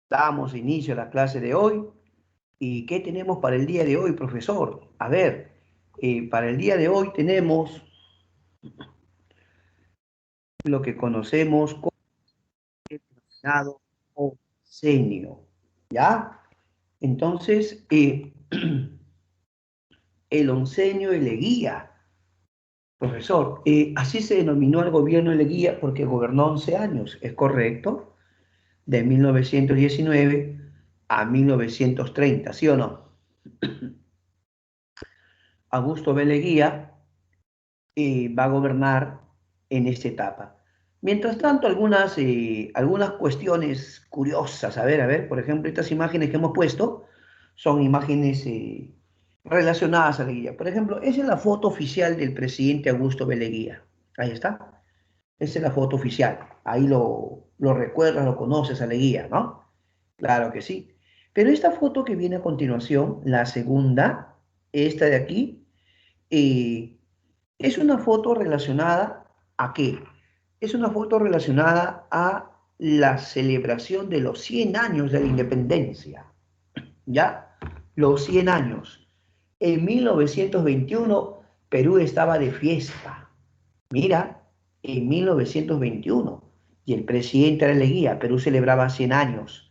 Damos inicio a la clase de hoy. ¿Y qué tenemos para el día de hoy, profesor? A ver, para el día de hoy tenemos lo que conocemos como el denominado oncenio, ¿ya? Entonces, el oncenio de Leguía, profesor, así se denominó el gobierno de Leguía porque gobernó 11 años, ¿es correcto? De 1919 a 1930, ¿sí o no? Augusto B. Leguía va a gobernar en esta etapa. Mientras tanto, algunas cuestiones curiosas. A ver, por ejemplo, estas imágenes que hemos puesto son imágenes relacionadas a Leguía. Por ejemplo, esa es la foto oficial del presidente Augusto B. Leguía. Ahí está. Esa es la foto oficial. Ahí lo recuerdas, lo conoces a Leguía, ¿no? Claro que sí. Pero esta foto que viene a continuación, la segunda, esta de aquí, eh, es una foto relacionada ¿a qué? Es una foto relacionada a la celebración de los 100 años de la independencia, ¿ya? Los 100 años. En 1921, Perú estaba de fiesta. Mira, en 1921, y el presidente era Leguía, Perú celebraba 100 años.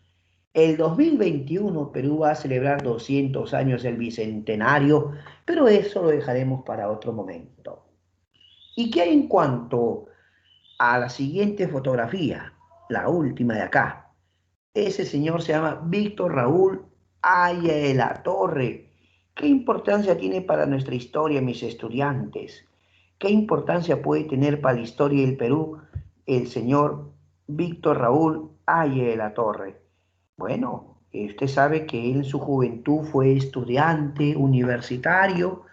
El 2021, Perú va a celebrar 200 años del bicentenario, pero eso lo dejaremos para otro momento. ¿Y qué hay en cuanto a la siguiente fotografía? La última de acá. Ese señor se llama Víctor Raúl Aya de la Torre. ¿Qué importancia tiene para nuestra historia, mis estudiantes? ¿Qué importancia puede tener para la historia del Perú el señor Víctor Raúl Aya de la Torre? Bueno, usted sabe que él en su juventud fue estudiante universitario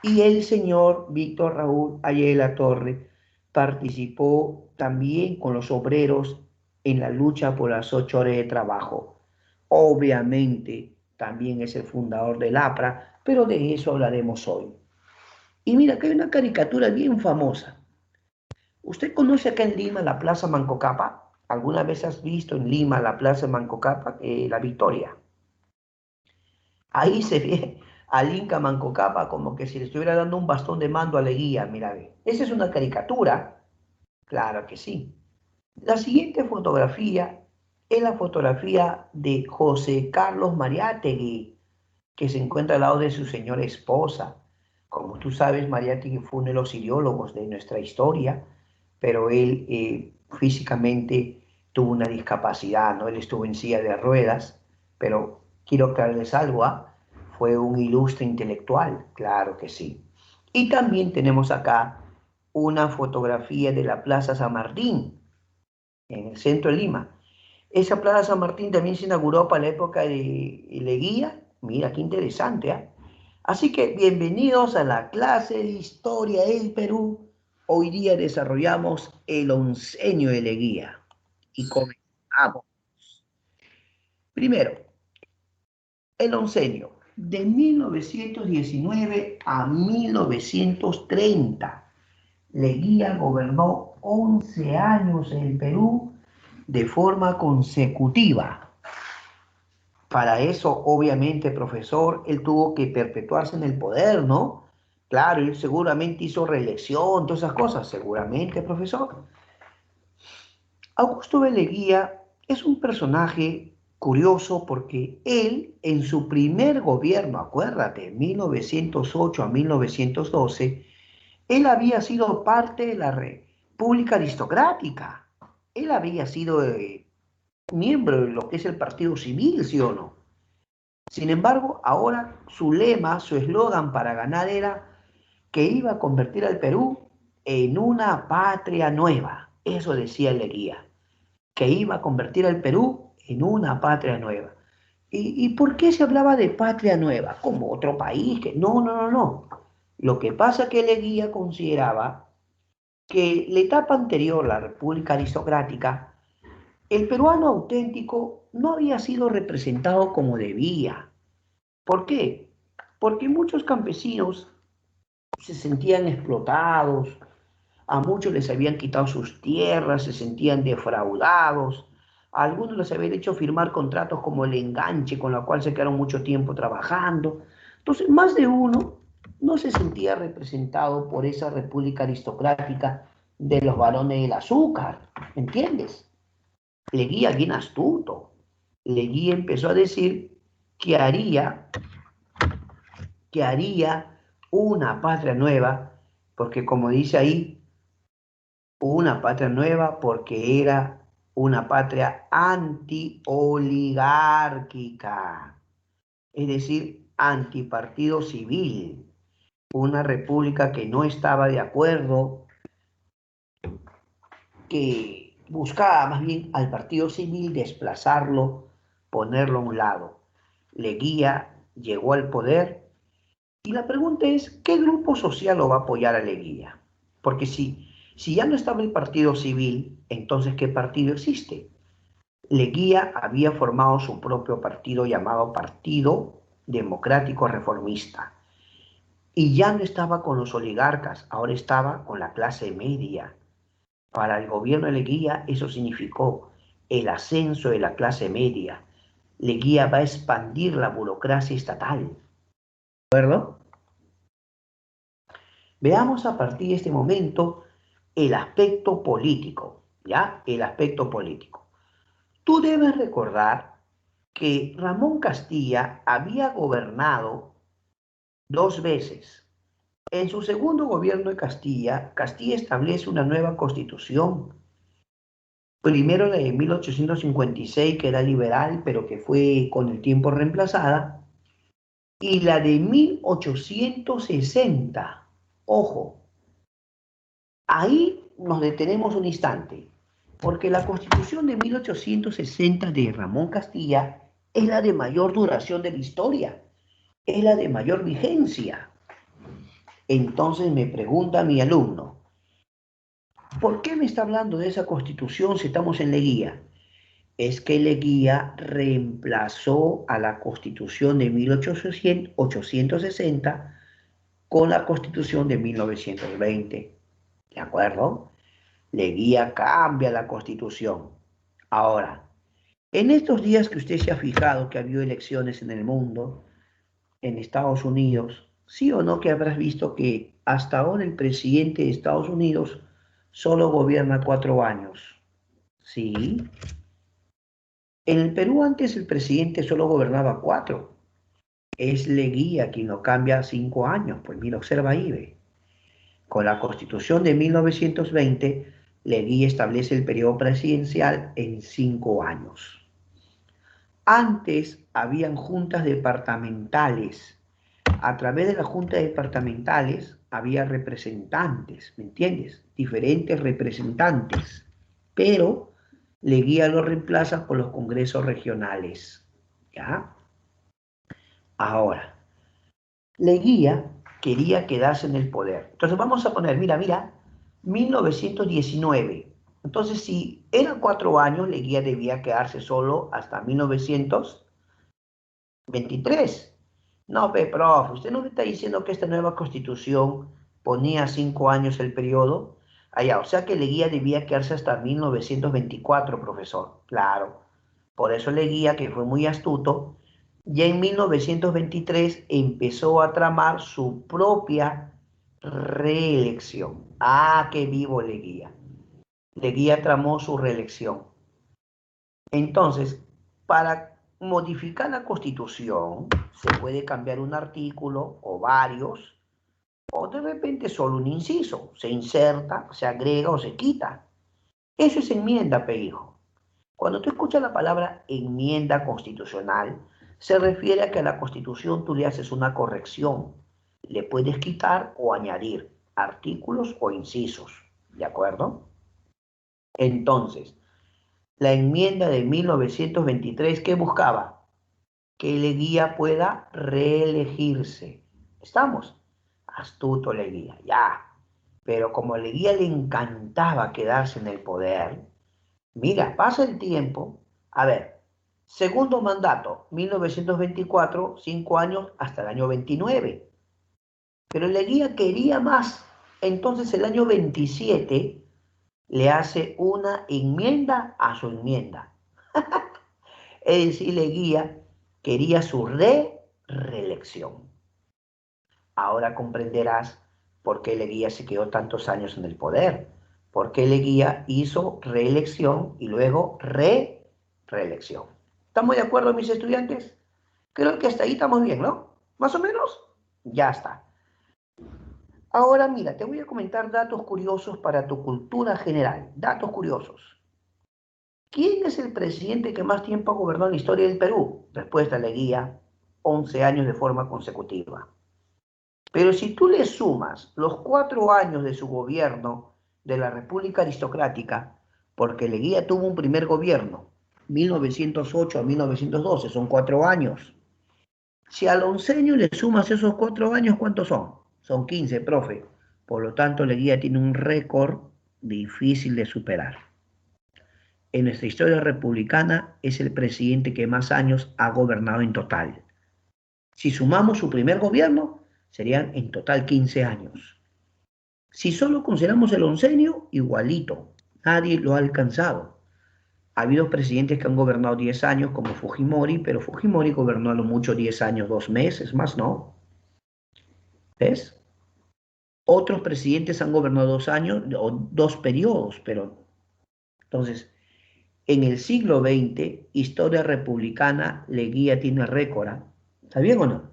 y el señor Víctor Raúl Ayala Torre participó también con los obreros en la lucha por las 8 horas de trabajo. Obviamente también es el fundador del APRA, pero de eso hablaremos hoy. Y mira, que hay una caricatura bien famosa. ¿Usted conoce acá en Lima la Plaza Mancocapa? ¿Alguna vez has visto en Lima la Plaza Mancocapa, la Victoria? Ahí se ve al Inca Manco Cápac como que si le estuviera dando un bastón de mando a Leguía, mira, ve. Esa es una caricatura, claro que sí. La siguiente fotografía es la fotografía de José Carlos Mariátegui, que se encuentra al lado de su señora esposa. Como tú sabes, Mariátegui fue uno de los ideólogos de nuestra historia, pero él físicamente tuvo una discapacidad, ¿no? Él estuvo en silla de ruedas, pero quiero aclararles algo, ¿ah? Fue un ilustre intelectual, claro que sí. Y también tenemos acá una fotografía de la Plaza San Martín, en el centro de Lima. Esa Plaza San Martín también se inauguró para la época de Leguía. Mira, qué interesante, ¿eh? Así que bienvenidos a la clase de Historia del Perú. Hoy día desarrollamos el oncenio de Leguía. Y comenzamos. Primero, el oncenio, de 1919 a 1930. Leguía gobernó 11 años en el Perú de forma consecutiva. Para eso, obviamente, profesor, él tuvo que perpetuarse en el poder, ¿no? Claro, él seguramente hizo reelección, todas esas cosas, seguramente, profesor. Augusto B. Leguía es un personaje curioso porque él, en su primer gobierno, acuérdate, 1908 a 1912, él había sido parte de la República Aristocrática. Él había sido miembro de lo que es el Partido Civil, ¿sí o no? Sin embargo, ahora su lema, su eslogan para ganar era que iba a convertir al Perú en una patria nueva. Eso decía Leguía, que iba a convertir al Perú en una patria nueva. ¿Y por qué se hablaba de patria nueva? Como otro país que... No, no, no, no. Lo que pasa es que Leguía consideraba que la etapa anterior, la República Aristocrática, el peruano auténtico no había sido representado como debía. ¿Por qué? Porque muchos campesinos se sentían explotados, a muchos les habían quitado sus tierras, se sentían defraudados, A algunos les había hecho firmar contratos como el enganche, con la cual se quedaron mucho tiempo trabajando. Entonces, más de uno no se sentía representado por esa república aristocrática de los varones del azúcar, ¿entiendes? Leguía, bien astuto. Leguía empezó a decir que haría una patria nueva, porque como dice ahí, una patria nueva porque era una patria antioligárquica, es decir, antipartido civil, una república que no estaba de acuerdo, que buscaba más bien al partido civil desplazarlo, ponerlo a un lado. Leguía llegó al poder y la pregunta es, ¿qué grupo social lo va a apoyar a Leguía? Porque si ya no estaba el partido civil, entonces ¿qué partido existe? Leguía había formado su propio partido llamado Partido Democrático Reformista y ya no estaba con los oligarcas, ahora estaba con la clase media. Para el gobierno de Leguía eso significó el ascenso de la clase media. Leguía va a expandir la burocracia estatal. ¿De acuerdo? Veamos a partir de este momento el aspecto político, ¿ya? El aspecto político. Tú debes recordar que Ramón Castilla había gobernado dos veces. En su segundo gobierno de Castilla, Castilla establece una nueva constitución. Primero la de 1856, que era liberal, pero que fue con el tiempo reemplazada, y la de 1860. Ojo, ahí nos detenemos un instante, porque la Constitución de 1860 de Ramón Castilla es la de mayor duración de la historia, es la de mayor vigencia. Entonces me pregunta mi alumno, ¿por qué me está hablando de esa Constitución si estamos en Leguía? Es que Leguía reemplazó a la Constitución de 1860 con la Constitución de 1920. ¿De acuerdo? Leguía cambia la Constitución. Ahora, en estos días que usted se ha fijado que ha habido elecciones en el mundo, en Estados Unidos, sí o no que habrás visto que hasta ahora el presidente de Estados Unidos solo gobierna 4 años. Sí. En el Perú antes el presidente solo gobernaba 4. Es Leguía quien lo cambia a 5 años. Pues mira, observa ahí, ve. Con la Constitución de 1920, Leguía establece el periodo presidencial en 5 años. Antes habían juntas departamentales. A través de las juntas departamentales había representantes, ¿me entiendes? Diferentes representantes. Pero Leguía lo reemplaza por los congresos regionales. ¿Ya? Ahora, Leguía quería quedarse en el poder. Entonces vamos a poner, mira, 1919. Entonces, si eran 4 años, Leguía debía quedarse solo hasta 1923. No, prof, usted no me está diciendo que esta nueva constitución ponía 5 años el periodo. Allá, o sea que Leguía debía quedarse hasta 1924, profesor. Claro. Por eso Leguía, que fue muy astuto, ya en 1923 empezó a tramar su propia reelección. Ah, qué vivo Leguía. Leguía tramó su reelección. Entonces, para modificar la Constitución, se puede cambiar un artículo o varios, o de repente solo un inciso. Se inserta, se agrega o se quita. Eso es enmienda, hijo. Cuando tú escuchas la palabra enmienda constitucional, se refiere a que a la Constitución tú le haces una corrección. Le puedes quitar o añadir artículos o incisos. ¿De acuerdo? Entonces, la enmienda de 1923, ¿qué buscaba? Que Leguía pueda reelegirse. ¿Estamos? Astuto Leguía, ya. Pero como a Leguía le encantaba quedarse en el poder, mira, pasa el tiempo. A ver, segundo mandato, 1924, 5 años hasta el año 29. Pero Leguía quería más. Entonces el año 27 le hace una enmienda a su enmienda. Es decir, Leguía quería su reelección. Ahora comprenderás por qué Leguía se quedó tantos años en el poder. Porque Leguía hizo reelección y luego reelección. ¿Estamos de acuerdo, mis estudiantes? Creo que hasta ahí estamos bien, ¿no? Más o menos. Ya está. Ahora mira, te voy a comentar datos curiosos para tu cultura general. Datos curiosos. ¿Quién es el presidente que más tiempo ha gobernado en la historia del Perú? Respuesta, Leguía, 11 años de forma consecutiva. Pero si tú le sumas los 4 años de su gobierno de la República Aristocrática, porque Leguía tuvo un primer gobierno, 1908 a 1912, son 4 años. Si al onceño le sumas esos 4 años, ¿cuántos son? Son 15, profe. Por lo tanto, Leguía tiene un récord difícil de superar. En nuestra historia republicana es el presidente que más años ha gobernado en total. Si sumamos su primer gobierno, serían en total 15 años. Si solo consideramos el oncenio, igualito. Nadie lo ha alcanzado. Ha habido presidentes que han gobernado 10 años, como Fujimori, pero Fujimori gobernó a lo mucho 10 años, 2 meses, más no. ¿Ves? Otros presidentes han gobernado 2 años o 2 periodos, pero entonces, en el siglo XX, historia republicana, Leguía tiene récord. ¿Está bien o no?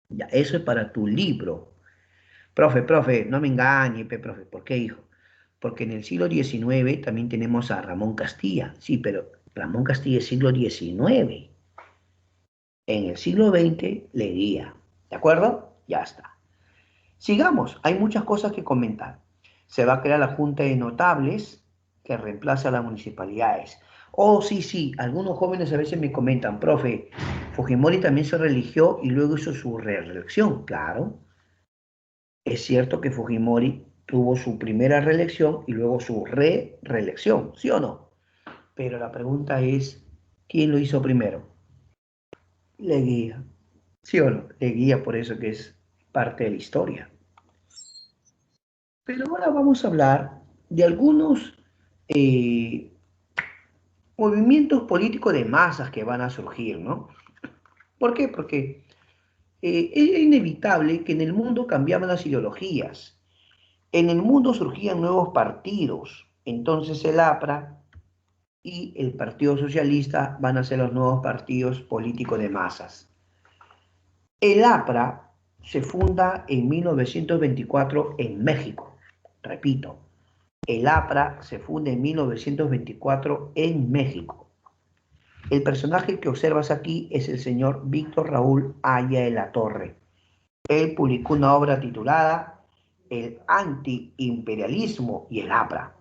Ya, eso es para tu libro. Profe, no me engañe, profe. ¿Por qué, hijo? Porque en el siglo XIX también tenemos a Ramón Castilla. Sí, pero Ramón Castilla es siglo XIX. En el siglo XX, Leguía. ¿De acuerdo? Ya está. Sigamos, hay muchas cosas que comentar. Se va a crear la Junta de Notables que reemplaza a las municipalidades. Oh, sí, algunos jóvenes a veces me comentan, profe, Fujimori también se religió y luego hizo su reelección. Claro, es cierto que Fujimori tuvo su primera reelección y luego su reelección, ¿sí o no? Pero la pregunta es, ¿quién lo hizo primero? Leguía, ¿sí o no? Leguía, por eso que es parte de la historia. Pero ahora vamos a hablar de algunos eh, movimientos políticos de masas que van a surgir, ¿no? ¿Por qué? Porque es inevitable que en el mundo cambiaban las ideologías. En el mundo surgían nuevos partidos. Entonces el APRA y el Partido Socialista van a ser los nuevos partidos políticos de masas. El APRA se funda en 1924 en México. Repito, el APRA se funda en 1924 en México. El personaje que observas aquí es el señor Víctor Raúl Haya de la Torre. Él publicó una obra titulada El antiimperialismo y el APRA.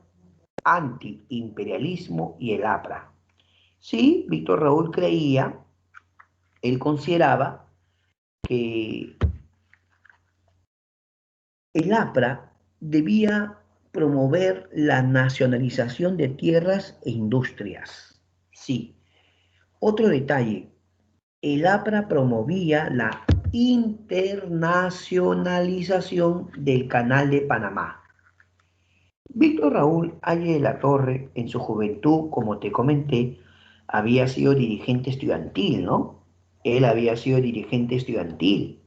Antiimperialismo y el APRA. Sí, Víctor Raúl creía, él consideraba que el APRA debía promover la nacionalización de tierras e industrias. Sí. Otro detalle, el APRA promovía la internacionalización del Canal de Panamá. Víctor Raúl Haya de la Torre, en su juventud, como te comenté, había sido dirigente estudiantil, ¿no? Él había sido dirigente estudiantil.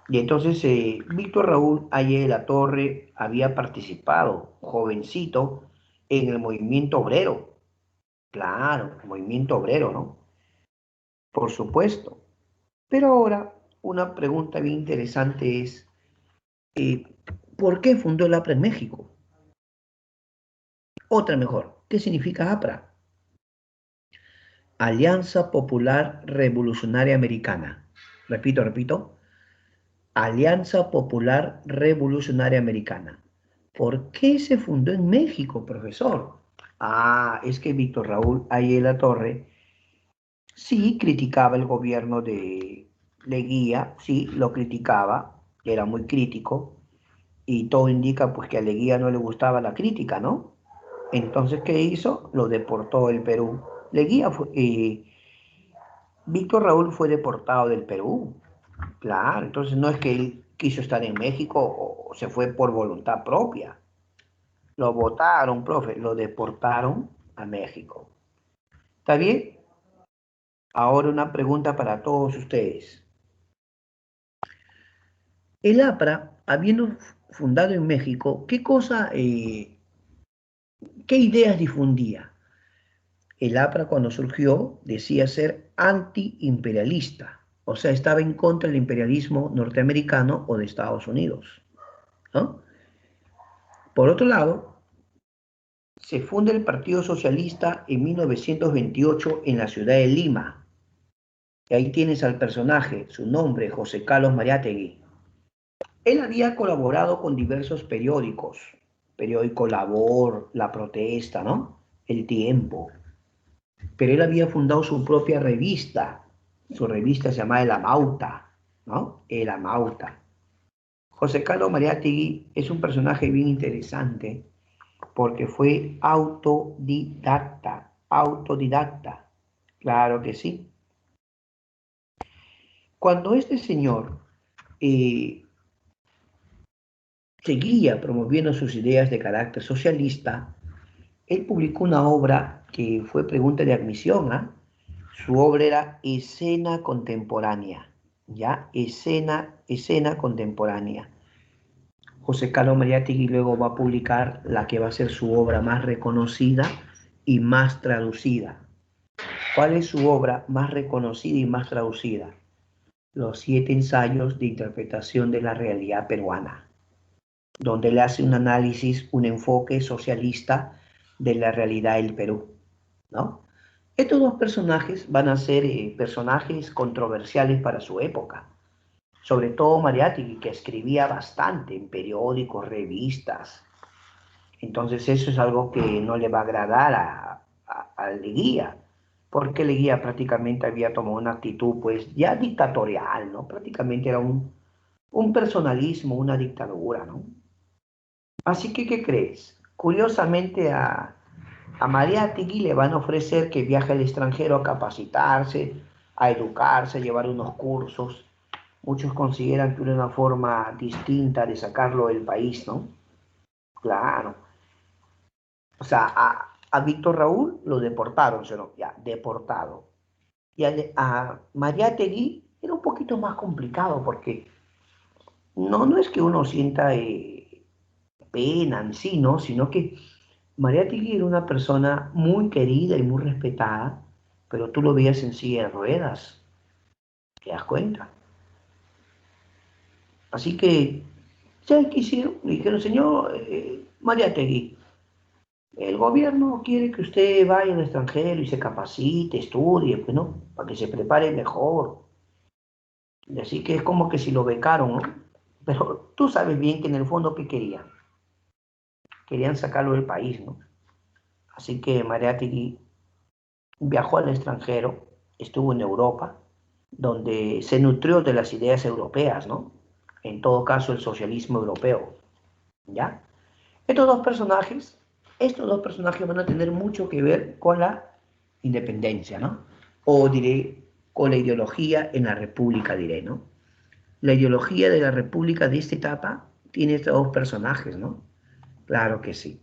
Y entonces Víctor Raúl Haya de la Torre había participado, jovencito, en el movimiento obrero. Claro, el movimiento obrero, ¿no? Por supuesto. Pero ahora una pregunta bien interesante es, eh, ¿por qué fundó el APRA en México? Otra mejor, ¿qué significa APRA? Alianza Popular Revolucionaria Americana. Repito, Alianza Popular Revolucionaria Americana. ¿Por qué se fundó en México, profesor? Ah, es que Víctor Raúl Ayala Torre sí criticaba el gobierno de Leguía, sí, lo criticaba, era muy crítico, y todo indica pues que a Leguía no le gustaba la crítica, ¿no? Entonces, ¿qué hizo? Lo deportó el Perú. Leguía fue, Víctor Raúl fue deportado del Perú. Claro, entonces no es que él quiso estar en México o se fue por voluntad propia. Lo votaron, profe, lo deportaron a México. ¿Está bien? Ahora una pregunta para todos ustedes. El APRA, habiendo fundado en México, qué ideas difundía? El APRA cuando surgió decía ser antiimperialista, o sea, estaba en contra del imperialismo norteamericano o de Estados Unidos, ¿no? Por otro lado, se funda el Partido Socialista en 1928 en la ciudad de Lima. Y ahí tienes al personaje, su nombre, José Carlos Mariátegui. Él había colaborado con diversos periódicos, periódico Labor, La Protesta, ¿no? El Tiempo. Pero él había fundado su propia revista. Su revista se llamaba El Amauta, ¿no? El Amauta. José Carlos Mariátegui es un personaje bien interesante porque fue autodidacta, autodidacta. Claro que sí. Cuando este señor eh, seguía promoviendo sus ideas de carácter socialista, él publicó una obra que fue pregunta de admisión, ¿ah? Su obra era Escena Contemporánea, ¿ya? Escena Contemporánea. José Carlos Mariátegui luego va a publicar la que va a ser su obra más reconocida y más traducida. ¿Cuál es su obra más reconocida y más traducida? Los 7 ensayos de interpretación de la realidad peruana, donde le hace un análisis, un enfoque socialista de la realidad del Perú, ¿no? Estos dos personajes van a ser personajes controversiales para su época, sobre todo Mariátegui, que escribía bastante en periódicos, revistas. Entonces eso es algo que no le va a agradar a Leguía, porque Leguía prácticamente había tomado una actitud pues ya dictatorial, ¿no? Prácticamente era un personalismo, una dictadura, ¿no? Así que, ¿qué crees? Curiosamente a Mariátegui le van a ofrecer que viaje al extranjero a capacitarse, a educarse, a llevar unos cursos. Muchos consideran que era una forma distinta de sacarlo del país, ¿no? Claro. O sea, a Víctor Raúl lo deportaron, ¿no? Ya, deportado. Y a Mariátegui era un poquito más complicado porque no es que uno sienta pena en sí, ¿no? Sino que Mariátegui era una persona muy querida y muy respetada, pero tú lo veías en silla de ruedas, ¿te das cuenta? Así que, ¿sabes qué hicieron? Le dijeron, señor Mariátegui, el gobierno quiere que usted vaya al extranjero y se capacite, estudie, pues, ¿no? Para que se prepare mejor. Y así que es como que si lo becaron, ¿no? Pero tú sabes bien que en el fondo, ¿qué querían? Querían sacarlo del país, ¿no? Así que Mariátegui viajó al extranjero, estuvo en Europa, donde se nutrió de las ideas europeas, ¿no? En todo caso, el socialismo europeo, ¿ya? Estos dos personajes, estos dos personajes van a tener mucho que ver con la independencia, ¿no? O diré, con la ideología en la República, diré, ¿no? La ideología de la República de esta etapa tiene estos dos personajes, ¿no? Claro que sí.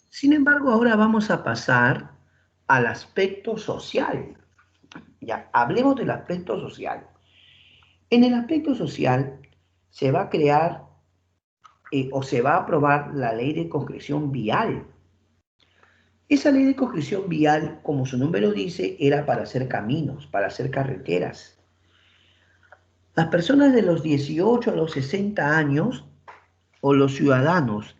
Sin embargo, ahora vamos a pasar al aspecto social. Ya, hablemos del aspecto social. En el aspecto social se va a crear o se va a aprobar la ley de concreción vial. Esa ley de concreción vial, como su nombre lo dice, era para hacer caminos, para hacer carreteras. Las personas de los 18 a los 60 años o los ciudadanos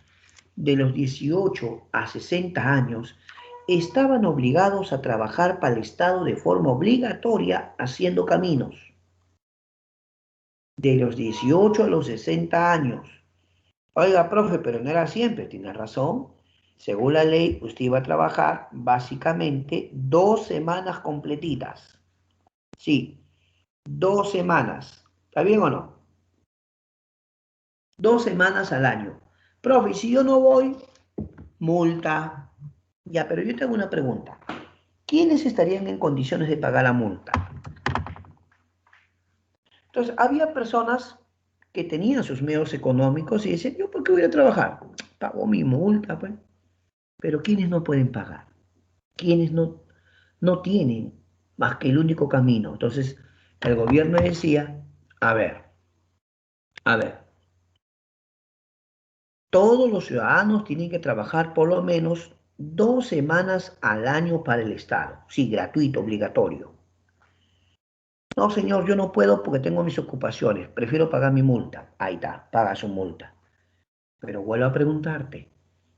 de los 18 a 60 años estaban obligados a trabajar para el Estado de forma obligatoria haciendo caminos. De los 18 a los 60 años. Oiga, profe, pero no era siempre, tiene razón. Según la ley, usted iba a trabajar básicamente 2 semanas completitas. Sí, 2 semanas. ¿Está bien o no? 2 semanas al año. Profe, si yo no voy, multa. Ya, pero yo tengo una pregunta. ¿Quiénes estarían en condiciones de pagar la multa? Entonces, había personas que tenían sus medios económicos y decían, ¿yo por qué voy a trabajar? Pago mi multa, pues. Pero ¿quiénes no pueden pagar? ¿Quiénes no tienen? más que el único camino. Entonces, el gobierno decía, a ver, a ver, todos los ciudadanos tienen que trabajar por lo menos 2 semanas al año para el Estado. Sí, gratuito, obligatorio. No, señor, yo no puedo porque tengo mis ocupaciones. Prefiero pagar mi multa. Ahí está, paga su multa. Pero vuelvo a preguntarte,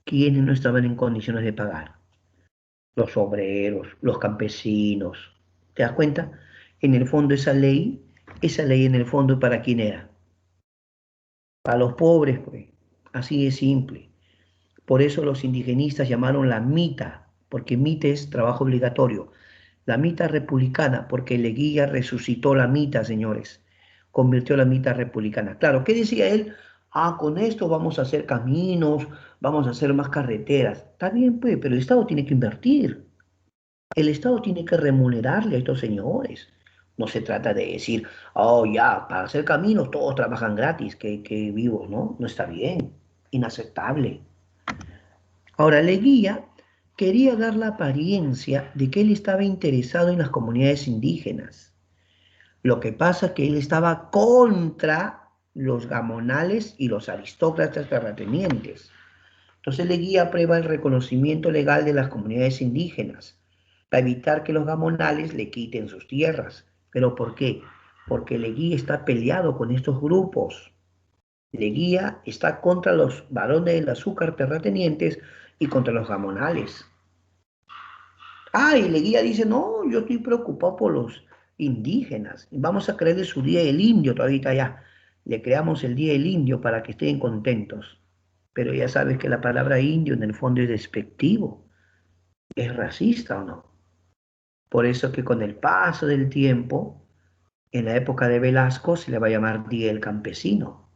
¿quiénes no estaban en condiciones de pagar? Los obreros, los campesinos. ¿Te das cuenta? En el fondo esa ley en el fondo ¿para quién era? Para los pobres, pues. Así de simple. Por eso los indigenistas llamaron la mita, porque mita es trabajo obligatorio. La mita republicana, porque Leguía resucitó la mita, señores. Convirtió la mita republicana. Claro, ¿qué decía él? Ah, con esto vamos a hacer caminos, vamos a hacer más carreteras. Está bien, pues, pero el Estado tiene que invertir. El Estado tiene que remunerarle a estos señores. No se trata de decir, oh, ya, para hacer caminos todos trabajan gratis, que vivos, ¿no? No está bien, inaceptable. Ahora, Leguía quería dar la apariencia de que él estaba interesado en las comunidades indígenas. Lo que pasa es que él estaba contra los gamonales y los aristócratas terratenientes. Entonces Leguía aprueba el reconocimiento legal de las comunidades indígenas para evitar que los gamonales le quiten sus tierras. ¿Pero por qué? Porque Leguía está peleado con estos grupos. Leguía está contra los varones del azúcar terratenientes y contra los gamonales. Ah, y Leguía dice, no, yo estoy preocupado por los indígenas. Vamos a crearle su Día del Indio todavía ya. Le creamos el Día del Indio para que estén contentos. Pero ya sabes que la palabra indio en el fondo es despectivo. ¿Es racista o no? Por eso que con el paso del tiempo, en la época de Velasco se le va a llamar Día del Campesino.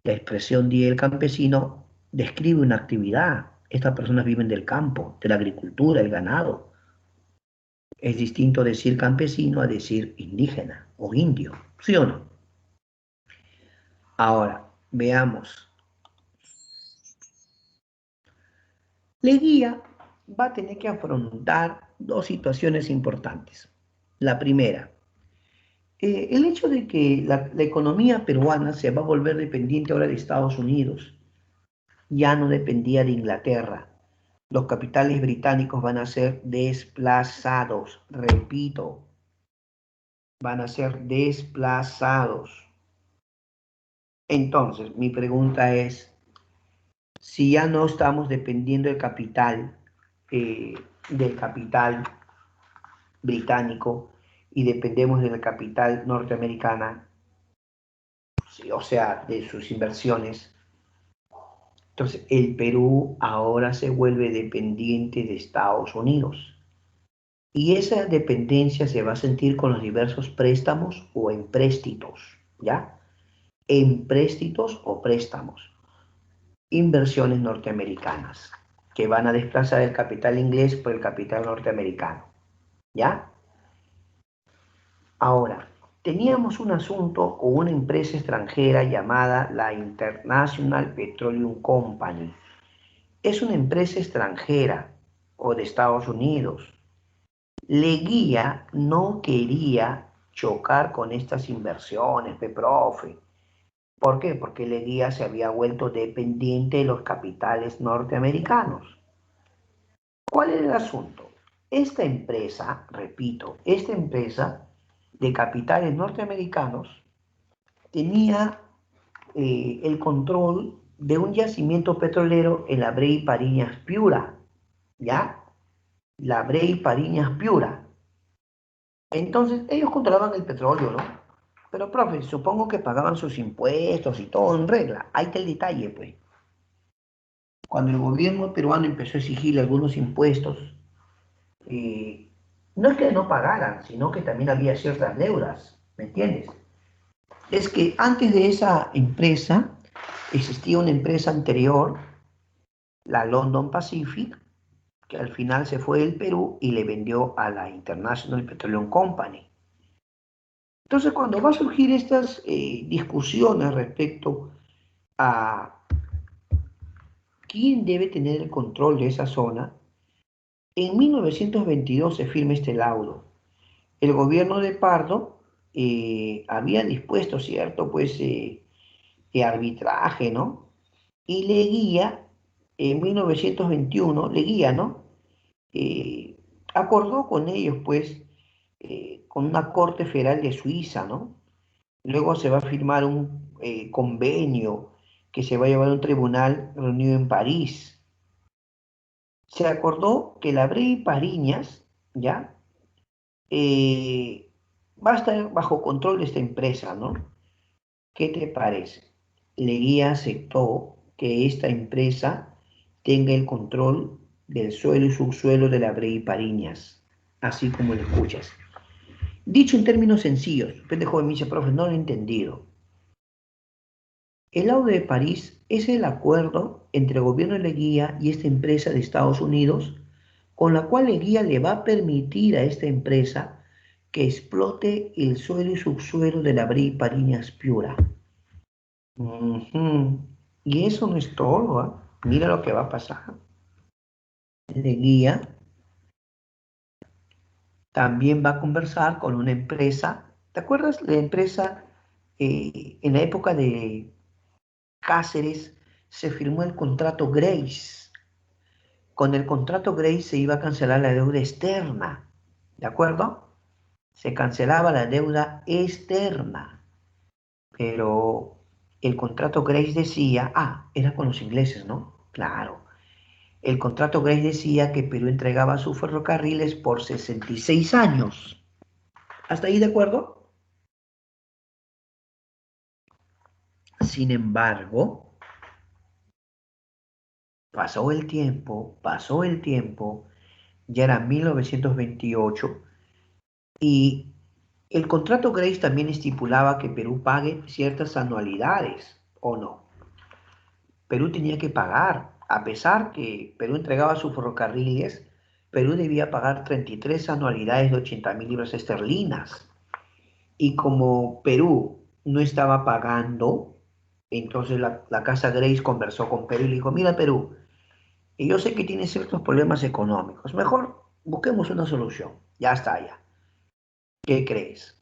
La expresión Día del Campesino describe una actividad. Estas personas viven del campo, de la agricultura, el ganado. Es distinto decir campesino a decir indígena o indio, ¿sí o no? Ahora, veamos. Leguía va a tener que afrontar dos situaciones importantes. La primera, el hecho de que la economía peruana se va a volver dependiente ahora de Estados Unidos, ya no dependía de Inglaterra. Los capitales británicos van a ser desplazados, repito, van a ser desplazados. Entonces, mi pregunta es, si ya no estamos dependiendo eh, del capital británico y dependemos del capital norteamericana, sí, o sea, de sus inversiones, entonces el Perú ahora se vuelve dependiente de Estados Unidos. Y esa dependencia se va a sentir con los diversos préstamos o empréstitos, ¿ya? Empréstitos o préstamos. Inversiones norteamericanas, que van a desplazar el capital inglés por el capital norteamericano, ¿ya? Ahora, teníamos un asunto con una empresa extranjera llamada la International Petroleum Company. Es una empresa extranjera o de Estados Unidos. Leguía no quería chocar con estas inversiones, profe. ¿Por qué? Porque Leguía se había vuelto dependiente de los capitales norteamericanos. ¿Cuál es el asunto? Esta empresa, repito, esta empresa de capitales norteamericanos tenía el control de un yacimiento petrolero en la Brei Pariñas Piura, ¿ya? La Brei Pariñas Piura. Entonces, ellos controlaban el petróleo, ¿no? Pero, profe, supongo que pagaban sus impuestos y todo en regla. Ahí está el detalle, pues. Cuando el gobierno peruano empezó a exigirle algunos impuestos, eh, no es que no pagaran, sino que también había ciertas deudas, ¿me entiendes? Es que antes de esa empresa existía una empresa anterior, la London Pacific, que al final se fue del Perú y le vendió a la International Petroleum Company. Entonces, cuando va a surgir estas discusiones respecto a quién debe tener el control de esa zona, en 1922 se firma este laudo. el gobierno de Pardo había dispuesto, ¿cierto? Pues arbitraje, ¿no? Y Leguía, en 1921, Leguía, ¿no? Eh, acordó con ellos, pues, con una corte federal de Suiza, ¿no? Luego se va a firmar un convenio que se va a llevar a un tribunal reunido en París. Se acordó que la Brey Pariñas, ¿ya? Va a estar bajo control de esta empresa, ¿no? ¿Qué te parece? Leguía aceptó que esta empresa tenga el control del suelo y subsuelo de la Brey Pariñas, así como lo escuchas. Dicho en términos sencillos, pendejo de me dice, profe, no lo he entendido. El Laudo de París es el acuerdo entre el gobierno de Leguía y esta empresa de Estados Unidos, con la cual Leguía le va a permitir a esta empresa que explote el suelo y subsuelo de la Brey Pariñas Piura. Ujú. Y eso no es todo, ¿ah? Mira lo que va a pasar. Leguía también va a conversar con una empresa. ¿Te acuerdas la empresa en la época de Cáceres se firmó el contrato Grace? Con el contrato Grace se iba a cancelar la deuda externa, ¿de acuerdo? Se cancelaba la deuda externa, pero el contrato Grace decía, era con los ingleses, ¿no? Claro. El contrato Grace decía que Perú entregaba sus ferrocarriles por 66 años. ¿Hasta ahí de acuerdo? Sin embargo, pasó el tiempo, ya era 1928, y el contrato Grace también estipulaba que Perú pague ciertas anualidades, ¿o no? Perú tenía que pagar, a pesar que Perú entregaba sus ferrocarriles, Perú debía pagar 33 anualidades de 80.000 libras esterlinas. Y como Perú no estaba pagando, entonces la Casa Grace conversó con Perú y le dijo, mira Perú, y yo sé que tienes ciertos problemas económicos, mejor busquemos una solución. Ya está, ya. ¿Qué crees?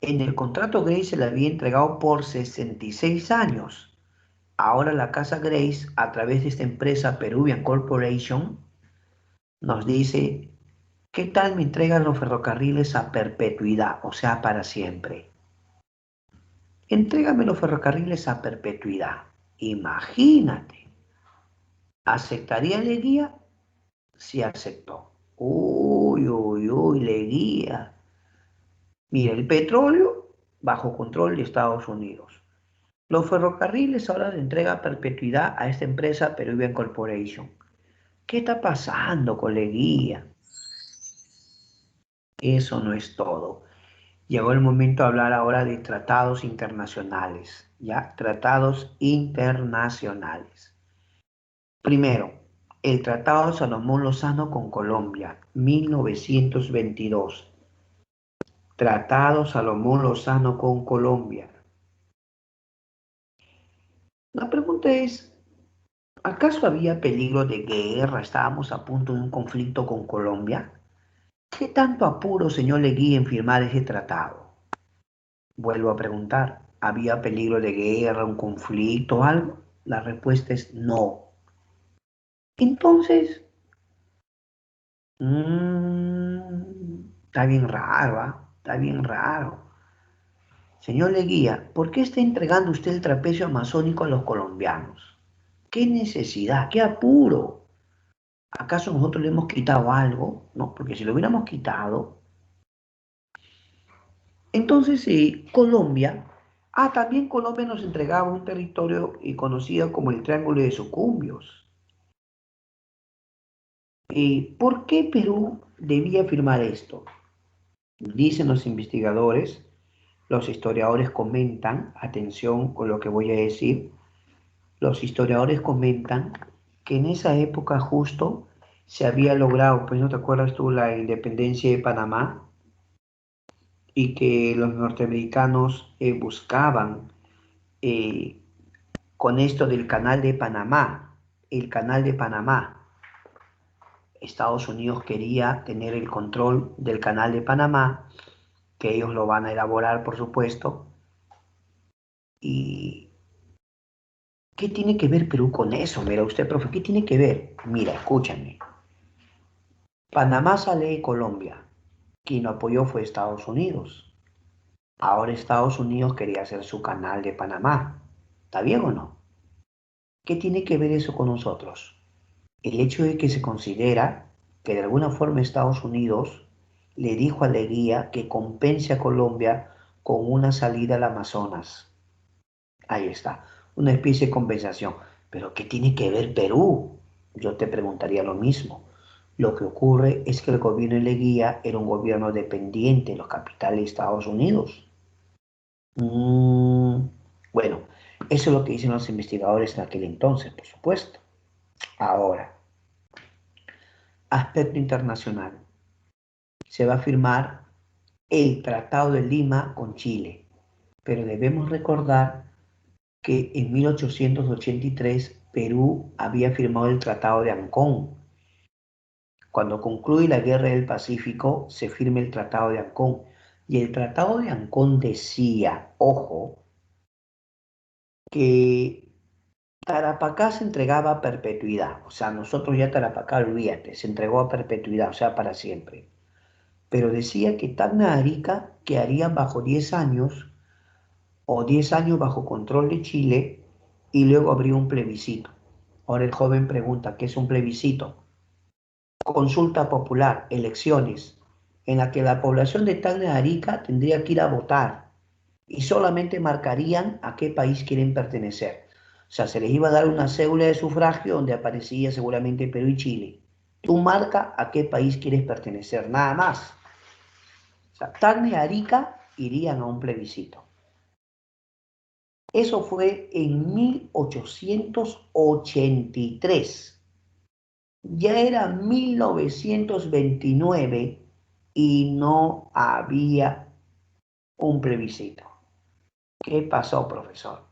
En el contrato Grace se le había entregado por 66 años. Ahora la Casa Grace, a través de esta empresa Peruvian Corporation, nos dice, ¿qué tal me entregan los ferrocarriles a perpetuidad? O sea, para siempre. Entrégame los ferrocarriles a perpetuidad. Imagínate. ¿Aceptaría Leguía? Sí aceptó. Uy, uy, uy, Leguía. Mira, el petróleo bajo control de Estados Unidos. Los ferrocarriles ahora le entrega a perpetuidad a esta empresa Peruvian Corporation. ¿Qué está pasando con Leguía? Eso no es todo. Llegó el momento de hablar ahora de tratados internacionales, ¿ya? Tratados internacionales. Primero, el Tratado de Salomón Lozano con Colombia, 1922. Tratado Salomón Lozano con Colombia. La pregunta es, ¿acaso había peligro de guerra? ¿Estábamos a punto de un conflicto con Colombia? ¿Qué tanto apuro, señor Leguía, en firmar ese tratado? Vuelvo a preguntar, ¿había peligro de guerra, un conflicto, algo? La respuesta es no. Entonces, está bien raro, ¿ah? Está bien raro. Señor Leguía, ¿por qué está entregando usted el trapecio amazónico a los colombianos? ¿Qué necesidad? ¿Qué apuro? ¿Acaso nosotros le hemos quitado algo? No, porque si lo hubiéramos quitado, entonces Colombia, también Colombia nos entregaba un territorio conocido como el Triángulo de Sucumbios. ¿Por qué Perú debía firmar esto? Dicen los investigadores, los historiadores comentan, atención con lo que voy a decir, los historiadores comentan que en esa época justo se había logrado, pues no te acuerdas tú, la independencia de Panamá y que los norteamericanos buscaban eh, con esto del canal de Panamá, el canal de Panamá. Estados Unidos quería tener el control del canal de Panamá, que ellos lo van a elaborar, por supuesto. ¿Y qué tiene que ver Perú con eso? Mira usted, profe, ¿qué tiene que ver? Mira, escúchame. Panamá sale de Colombia. Quien lo apoyó fue Estados Unidos. Ahora Estados Unidos quería hacer su canal de Panamá. ¿Está bien o no? ¿Qué tiene que ver eso con nosotros? El hecho de que se considera que de alguna forma Estados Unidos le dijo a Leguía que compense a Colombia con una salida al Amazonas. Ahí está, una especie de compensación. Pero ¿qué tiene que ver Perú? Yo te preguntaría lo mismo. Lo que ocurre es que el gobierno de Leguía era un gobierno dependiente de los capitales de Estados Unidos. Mm, bueno, eso es lo que dicen los investigadores en aquel entonces, por supuesto. Ahora, aspecto internacional. Se va a firmar el Tratado de Lima con Chile, pero debemos recordar que en 1883 Perú había firmado el Tratado de Ancón. Cuando concluye la Guerra del Pacífico, se firma el Tratado de Ancón. Y el Tratado de Ancón decía, ojo, que Tarapacá se entregaba a perpetuidad. O sea, nosotros ya Tarapacá, olvídate, se entregó a perpetuidad, o sea, para siempre. Pero decía que Tacna Arica quedaría bajo 10 años o 10 años bajo control de Chile y luego habría un plebiscito. Ahora el joven pregunta, ¿qué es un plebiscito? Consulta popular, elecciones, en la que la población de Tacna de Arica tendría que ir a votar y solamente marcarían a qué país quieren pertenecer. O sea, se les iba a dar una cédula de sufragio donde aparecía seguramente Perú y Chile. Tú marca a qué país quieres pertenecer, nada más. O sea, Tacna y Arica irían a un plebiscito. Eso fue en 1883. Ya era 1929 y no había un plebiscito. ¿Qué pasó, profesor?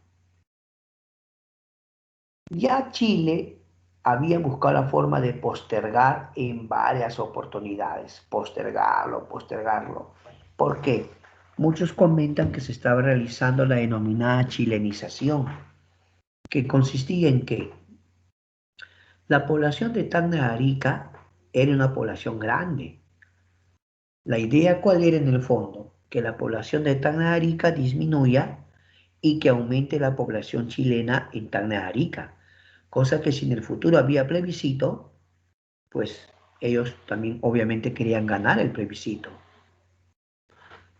Ya Chile había buscado la forma de postergar en varias oportunidades, postergarlo. ¿Por qué? Muchos comentan que se estaba realizando la denominada chilenización, que consistía en que la población de Tacna de Arica era una población grande. La idea cuál era en el fondo, que la población de Tacna de Arica disminuya y que aumente la población chilena en Tacna de Arica, cosa que si en el futuro había plebiscito, pues ellos también obviamente querían ganar el plebiscito.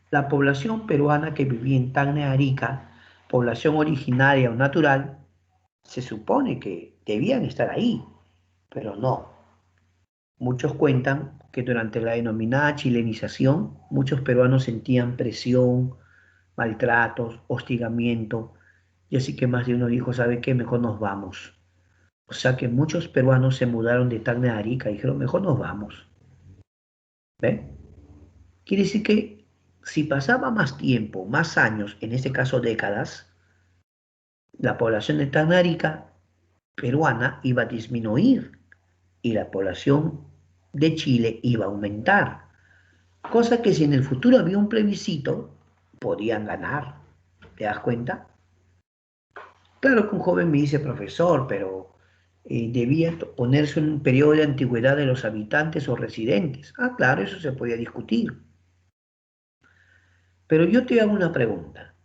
La población peruana que vivía en Tacna de Arica, población originaria o natural, se supone que debían estar ahí, pero no. Muchos cuentan que durante la denominada chilenización, muchos peruanos sentían presión, maltratos, hostigamiento, y así que más de uno dijo, ¿sabe qué? Mejor nos vamos. O sea que muchos peruanos se mudaron de Tacna a Arica y dijeron, mejor nos vamos. ¿Ve? Quiere decir que si pasaba más tiempo, más años, en este caso décadas, la población de Tacna Arica peruana iba a disminuir y la población de Chile iba a aumentar. Cosa que si en el futuro había un plebiscito, podían ganar. ¿Te das cuenta? Claro que un joven me dice, profesor, pero debía ponerse un periodo de antigüedad de los habitantes o residentes. Ah, claro, eso se podía discutir. Pero yo te hago una pregunta.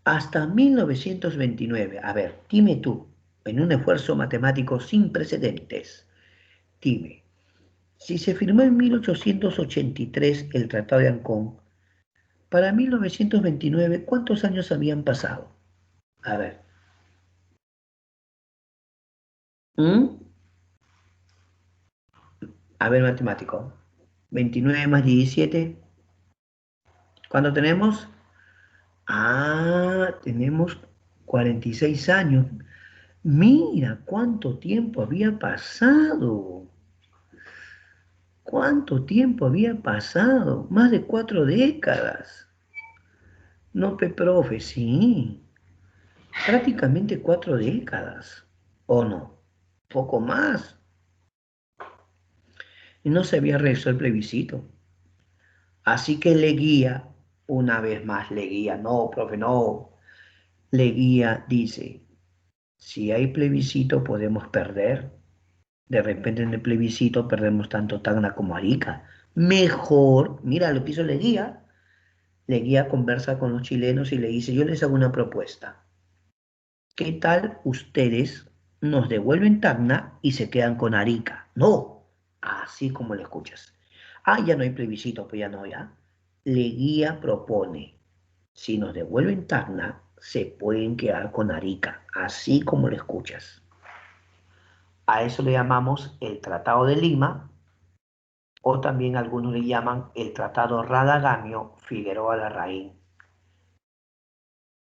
Hasta 1929, a ver, dime tú, en un esfuerzo matemático sin precedentes, dime, si se firmó en 1883 el Tratado de Ancón, para 1929, ¿cuántos años habían pasado? A ver. ¿Mm? A ver, matemático. 29 más 17. ¿Cuánto tenemos? Ah, tenemos 46 años. Mira cuánto tiempo había pasado. ¿Cuánto tiempo había pasado? Más de 4 décadas. No, profe, sí. Prácticamente 4 décadas. ¿O no? Poco más. y no se había realizado el plebiscito. Así que Leguía, una vez más, Leguía, no, profe, no. Leguía dice, si hay plebiscito podemos perder. De repente en el plebiscito perdemos tanto Tacna como Arica. Mejor, mira lo que hizo Leguía. Leguía conversa con los chilenos y le dice, yo les hago una propuesta. ¿Qué tal ustedes nos devuelven Tacna y se quedan con Arica? No, así como le escuchas. Ah, ya no hay plebiscito, pues ya no, ya. Leguía propone, si nos devuelven Tacna, se pueden quedar con Arica, así como le escuchas. A eso le llamamos el Tratado de Lima, o también algunos le llaman el Tratado Radagamio-Figueroa Larraín.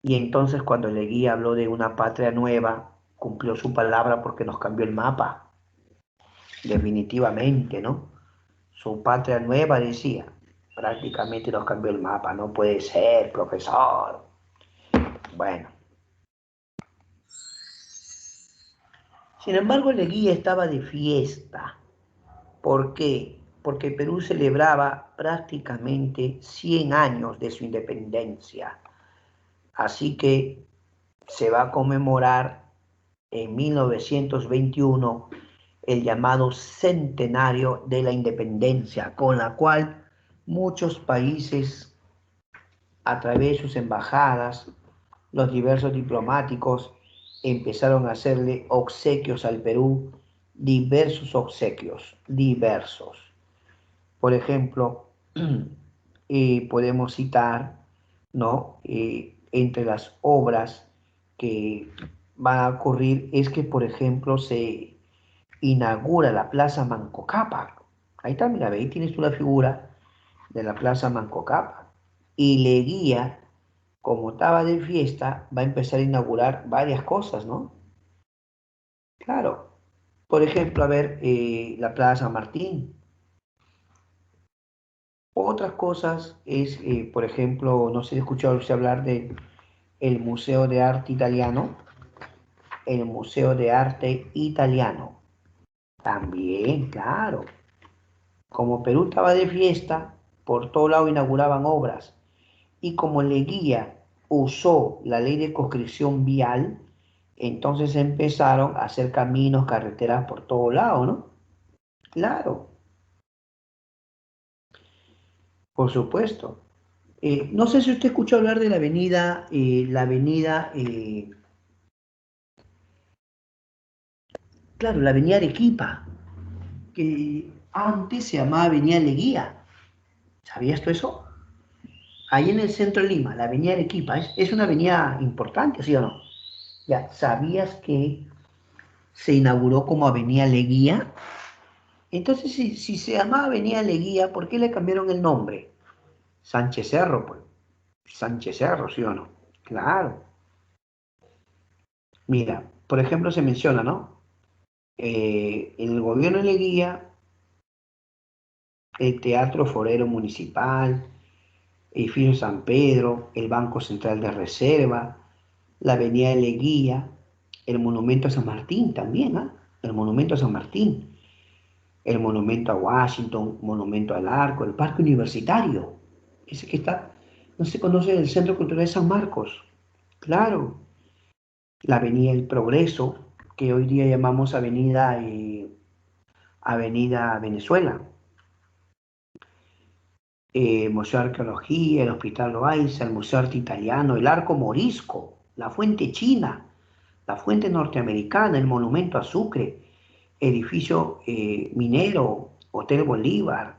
Y entonces cuando Leguía habló de una patria nueva, cumplió su palabra porque nos cambió el mapa, definitivamente, ¿no? Su patria nueva decía, prácticamente nos cambió el mapa, no puede ser, profesor. Bueno, sin embargo, Leguía estaba de fiesta. ¿Por qué? Porque Perú celebraba prácticamente 100 años de su independencia. Así que se va a conmemorar en 1921 el llamado centenario de la independencia, con la cual muchos países, a través de sus embajadas, los diversos diplomáticos, empezaron a hacerle obsequios al Perú, diversos obsequios, diversos. Por ejemplo, podemos citar, ¿no? Entre las obras que van a ocurrir es que, por ejemplo, se inaugura la Plaza Manco Cápac. Ahí está, mira, ahí tienes tú la figura de la Plaza Manco Cápac. Y Leguía, como estaba de fiesta, va a empezar a inaugurar varias cosas, ¿no? Claro. Por ejemplo, a ver, la Plaza San Martín. Otras cosas es, por ejemplo, no sé si he escuchado usted hablar de el Museo de Arte Italiano. El Museo de Arte Italiano. También, claro. Como Perú estaba de fiesta, por todo lado inauguraban obras. Y como Leguía usó la ley de conscripción vial, entonces empezaron a hacer caminos, carreteras por todo lado, ¿no? Claro, por supuesto. No sé si usted escuchó hablar de claro, la avenida Arequipa, que antes se llamaba Avenida Leguía. ¿Sabías tú eso? Ahí en el centro de Lima, la avenida Arequipa, es una avenida importante, ¿sí o no? Ya, ¿sabías que se inauguró como Avenida Leguía? Entonces, si se llamaba Avenida Leguía, ¿por qué le cambiaron el nombre? Sánchez Cerro, pues. Sánchez Cerro, ¿sí o no? Claro. Mira, por ejemplo, se menciona, ¿no? En el gobierno de Leguía, el Teatro Forero Municipal, Edificio San Pedro, el Banco Central de Reserva, la Avenida de Leguía, el Monumento a San Martín también, ¿ah? El Monumento a San Martín, el Monumento a Washington, Monumento al Arco, el Parque Universitario, ese que está, no se conoce, el Centro Cultural de San Marcos, claro, la Avenida El Progreso, que hoy día llamamos Avenida Venezuela, Museo de Arqueología, el Hospital Loaiza, el Museo de Arte Italiano, el Arco Morisco, la Fuente China, la Fuente Norteamericana, el Monumento a Sucre, Edificio Minero, Hotel Bolívar,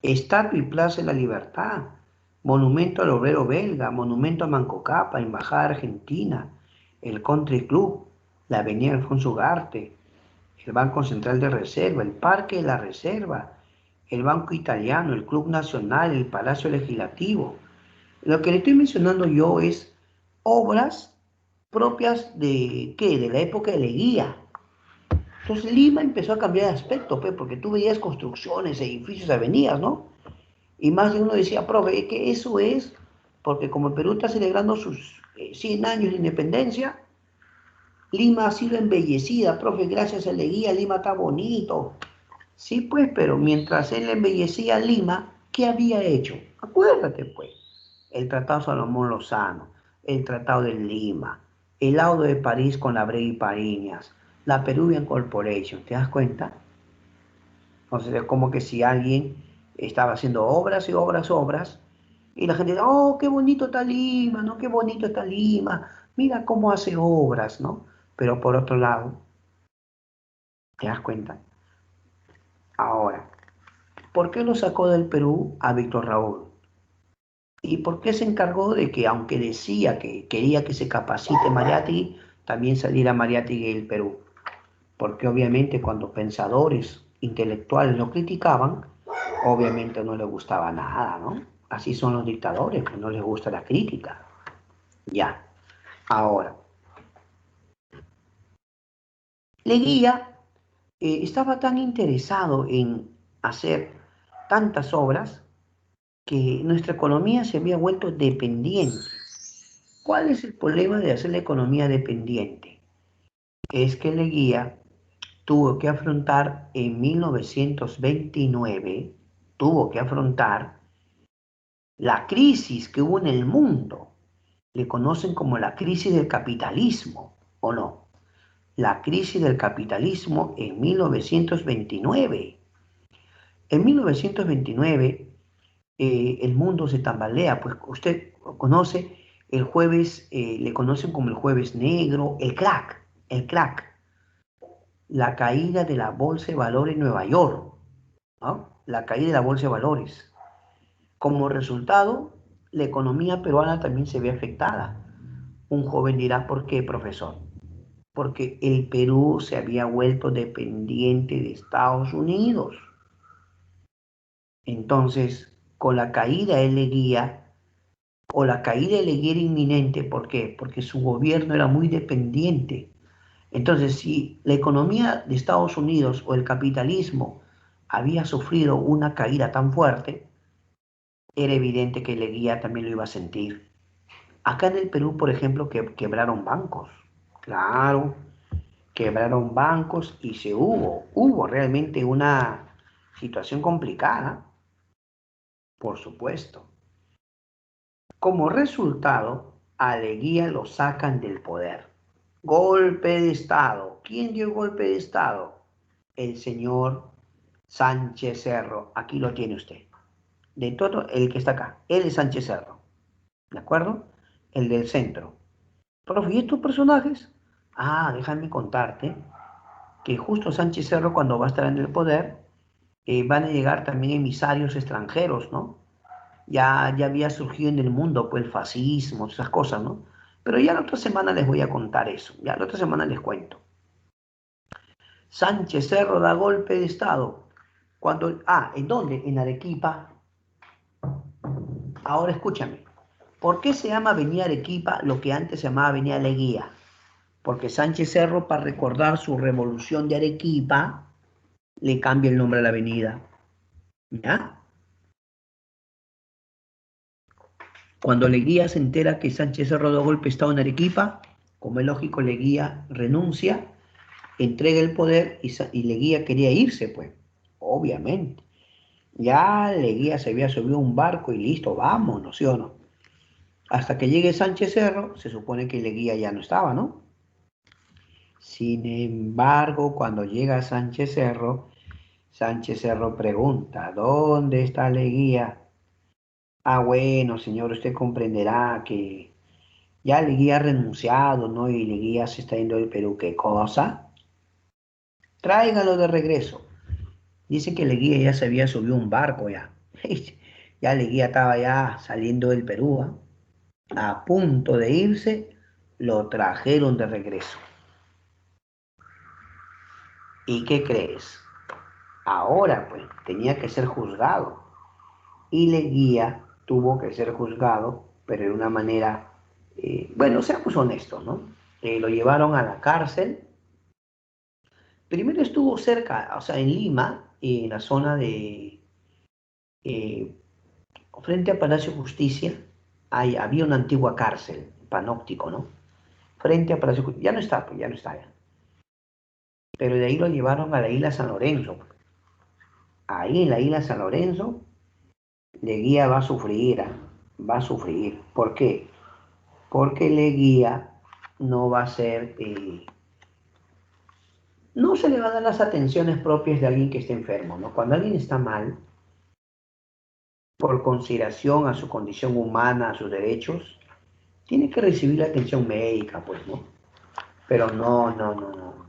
Estatua y Plaza de la Libertad, Monumento al Obrero Belga, Monumento a Manco Cápac, Embajada Argentina, el Country Club, la Avenida Alfonso Ugarte, el Banco Central de Reserva, el Parque de la Reserva, el Banco Italiano, el Club Nacional, el Palacio Legislativo. Lo que le estoy mencionando yo es obras propias de, ¿qué? De la época de Leguía. Entonces Lima empezó a cambiar de aspecto, pues, porque tú veías construcciones, edificios, avenidas, ¿no? Y más de uno decía, profe, es que eso es porque como el Perú está celebrando sus 100 años de independencia, Lima ha sido embellecida, profe, gracias a Leguía, Lima está bonito. Sí, pues, pero mientras él embellecía Lima, ¿qué había hecho? Acuérdate, pues, el Tratado Salomón Lozano, el Tratado de Lima, el Laudo de París con la Brey y Pariñas, la Peruvian Corporation, ¿te das cuenta? Entonces es como que si alguien estaba haciendo obras y obras, obras, y la gente dice, oh, qué bonito está Lima, ¿no? Qué bonito está Lima, mira cómo hace obras, ¿no? Pero por otro lado, ¿te das cuenta? Ahora, ¿por qué lo sacó del Perú a Víctor Raúl? ¿Y por qué se encargó de que, aunque decía que quería que se capacite Mariátegui, también saliera Mariátegui del Perú? Porque obviamente cuando pensadores intelectuales lo criticaban, obviamente no le gustaba nada, ¿no? Así son los dictadores, que no les gusta la crítica. Ya. Ahora, Leguía estaba tan interesado en hacer tantas obras que nuestra economía se había vuelto dependiente. ¿Cuál es el problema de hacer la economía dependiente? Es que Leguía tuvo que afrontar en 1929, tuvo que afrontar la crisis que hubo en el mundo. Le conocen como la crisis del capitalismo, ¿o no? La crisis del capitalismo en 1929. En 1929 el mundo se tambalea, pues usted conoce el jueves, le conocen como el jueves negro, el crack, la caída de la bolsa de valores en Nueva York, ¿no? La caída de la bolsa de valores. Como resultado, la economía peruana también se ve afectada. Un joven dirá, ¿por qué, profesor? Porque el Perú se había vuelto dependiente de Estados Unidos. Entonces, con la caída de Leguía, o la caída de Leguía era inminente, ¿por qué? Porque su gobierno era muy dependiente. Entonces, si la economía de Estados Unidos o el capitalismo había sufrido una caída tan fuerte, era evidente que Leguía también lo iba a sentir. Acá en el Perú, por ejemplo, que quebraron bancos. Claro, quebraron bancos y hubo realmente una situación complicada, por supuesto. Como resultado, a Leguía lo sacan del poder. Golpe de Estado. ¿Quién dio el golpe de Estado? El señor Sánchez Cerro. Aquí lo tiene usted. De todo el que está acá. Él es Sánchez Cerro. ¿De acuerdo? El del centro. Profe, ¿y estos personajes? Ah, déjame contarte que justo Sánchez Cerro, cuando va a estar en el poder, van a llegar también emisarios extranjeros, ¿no? Ya había surgido en el mundo, pues, el fascismo, esas cosas, ¿no? Pero ya la otra semana les voy a contar eso, ya la otra semana les cuento. Sánchez Cerro da golpe de Estado. ¿En dónde? En Arequipa. Ahora escúchame. ¿Por qué se llama Avenida Arequipa lo que antes se llamaba Avenida Leguía? Porque Sánchez Cerro, para recordar su revolución de Arequipa, le cambia el nombre a la avenida. ¿Ya? Cuando Leguía se entera que Sánchez Cerro da golpe de Estado en Arequipa, como es lógico, Leguía renuncia, entrega el poder y Leguía quería irse, pues, obviamente. Ya Leguía se había subido a un barco y listo, vámonos, ¿sí o no? Hasta que llegue Sánchez Cerro, se supone que Leguía ya no estaba, ¿no? Sin embargo, cuando llega Sánchez Cerro pregunta, ¿dónde está Leguía? Ah, bueno, señor, usted comprenderá que ya Leguía ha renunciado, ¿no? Y Leguía se está yendo del Perú. ¿Qué cosa? Tráigalo de regreso. Dice que Leguía ya se había subido a un barco ya. Ya Leguía estaba ya saliendo del Perú, ¿ah? A punto de irse, lo trajeron de regreso. ¿Y qué crees? Ahora, pues, tenía que ser juzgado. Y Leguía tuvo que ser juzgado, pero de una manera, bueno, seamos honestos, ¿no? Lo llevaron a la cárcel. Primero estuvo cerca, o sea, en Lima, en la zona de, eh, frente a Palacio de Justicia, había una antigua cárcel, panóptico, ¿no? Frente a Palacio de Justicia, ya no está, pues ya no está ya. Pero de ahí lo llevaron a la isla San Lorenzo. ahí en la isla San Lorenzo, Leguía va a sufrir, va a sufrir. ¿Por qué? Porque Leguía no va a ser, no se le van a dar las atenciones propias de alguien que esté enfermo, ¿no? Cuando alguien está mal, por consideración a su condición humana, a sus derechos, tiene que recibir la atención médica, pues, ¿no? Pero no.